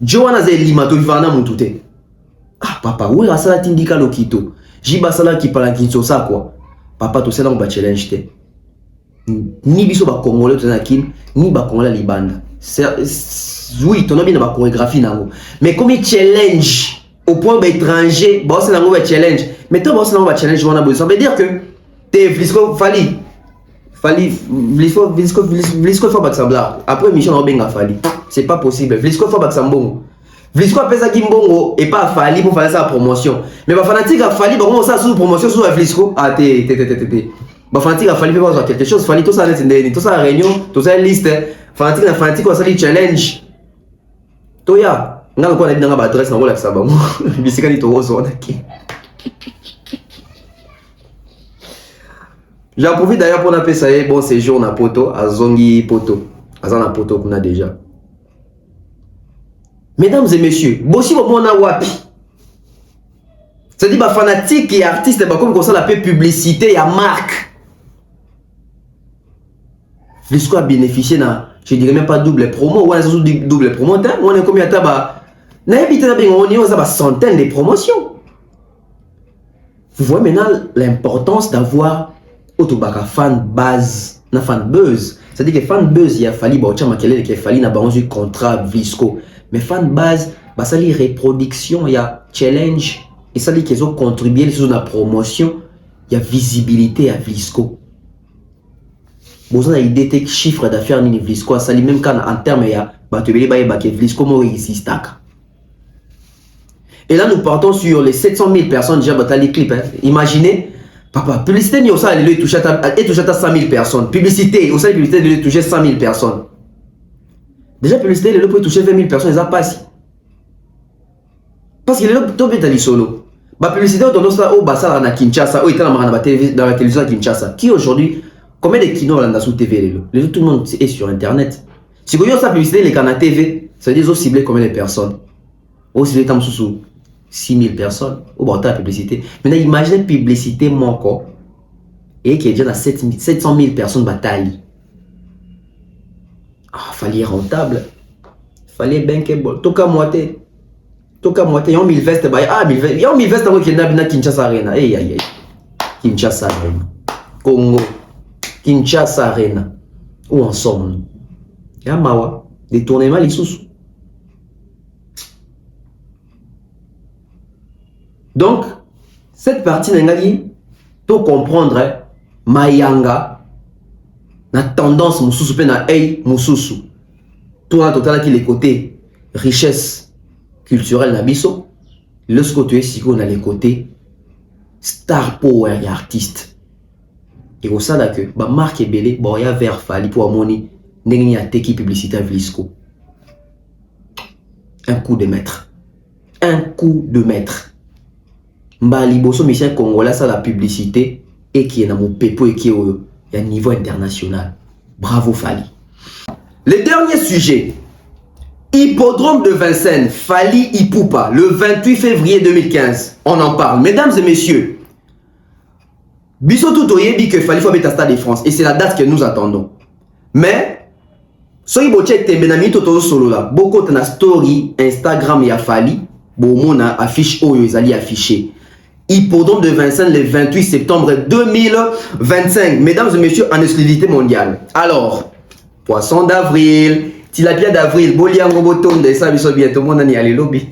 Jonas Lima to vivana mutute. Ah papa, où est ça tindika lokito? Jibasala qui parle kinso ça quoi. Papa, tout ça dans le challenge. Ni biso ba congolais ni ba congolais libanda. Oui, ton ami dans la chorégraphie nango. Mais comme il challenge au point étranger, bon c'est nango ba challenge. Mais toi bon c'est nango ba challenge on a besoin. Ça veut dire que t'es Vlisco Vlisco faut pas semblar. Après mission on benga Fali. C'est pas possible. Vlisco faut pas sembongo. Vlisco appelle ça Kimbongo et pas Fali pour faire sa promotion. Mais ma fanatique a Fali, bon ça sous promotion sur Vlisco. Ah ma fanatique a Fali fait voir quelque chose. Fali tout ça tout ça réunion, tout ça liste. Fanatique on ça challenge. Toya, nga ko na bidanga ba adresse na wala kisaba mo. Bisika ni to ozo naki. J'en profite d'ailleurs pour appeler ça bon séjour na poto, à Zongi poto. Azana poto qu'on a déjà. Mesdames et messieurs, bossi bon na wapi. C'est-à-dire bah fanatique et artiste bah comme ça la publicité et marque. Vlisco a bénéficié na, je dirais même pas double promo, ou un double promo, on est combien de temps on a centaines de promotions. Vous voyez maintenant l'importance d'avoir autobaka fan base, na fan buzz. C'est-à-dire que fan buzz il a fallu bah tiens maquiller qu'il fallait na banque du contrat Vlisco. Mais fan base, bah ça les reproduction, il y a challenge et ça dit qu'ils ont contribué sur la promotion, il y a visibilité à Vlisco. Bon ça il détecte chiffre d'affaires ni Vlisco, ça dit même quand en termes il y a bah tu veux dire bah que Vlisco moi ici et là nous partons sur les 700 000 personnes déjà bah les clips hein. Imaginez papa publicité ni au ça il touche à 100 000 personnes, publicité au ça publicité il touche 100 000 personnes. Déjà publicité il peut toucher 20 000 personnes ça passe. Parce qu'il est là tout bien dans solo. Bah publicité on tendance au Bassala na Kinshasa, ou dans la télévision à Kinshasa. Qui aujourd'hui combien de kinos là sur TV les tout le monde est sur internet. Si vous voyez ça publicité les canaux TV, ça veut dire qu'ils ciblent combien de personnes. Aussi les temps sous 6 000 personnes au bord de la publicité. Maintenant imaginez publicité manquant et qui est déjà à 700 000 personnes bataille. Ah, fallait rentable. Fallait bien que bon. Toka moitié. Yon 1000 vestes bah ah 1000 vestes. Yon 1000 vestes qui na Kinshasa Arena. Aïe. Kinshasa Arena. Congo. Kinshasa Arena. Où ensemble. Ya mawa détournement les sous. Donc cette partie n'engali pour comprendre Mayanga na tendance mususu pe na ei mususu tout en total qui les côtés richesse culturelle na biso lorsque tu es si on a les côtés star power et artiste et au ça là que ba marque belé ba ya vers fali pour amoni ndenge ya teki publicité à Vlisco un coup de maître mbali boso monsieur congolais ça la publicité et qui est dans mon pepo et qui est au niveau international. Bravo Fali. Le dernier sujet, hippodrome de Vincennes, Fali Ipupa, le 28 février 2015. On en parle. Mesdames et messieurs, biso tout oyebi que Fali faut mettre à Stade de France et c'est la date que nous attendons. Mais soki boche te benami toto solo là, beaucoup de story Instagram ya Fali, bon mona affiche oyo ezali affiché. Hippodrome de Vincennes le 28 septembre 2025. Mesdames et messieurs, en exclusivité mondiale. Alors, poisson d'avril, tilapia d'avril, boliango botonde, ça biso bientôt, mon ami, allez lobby.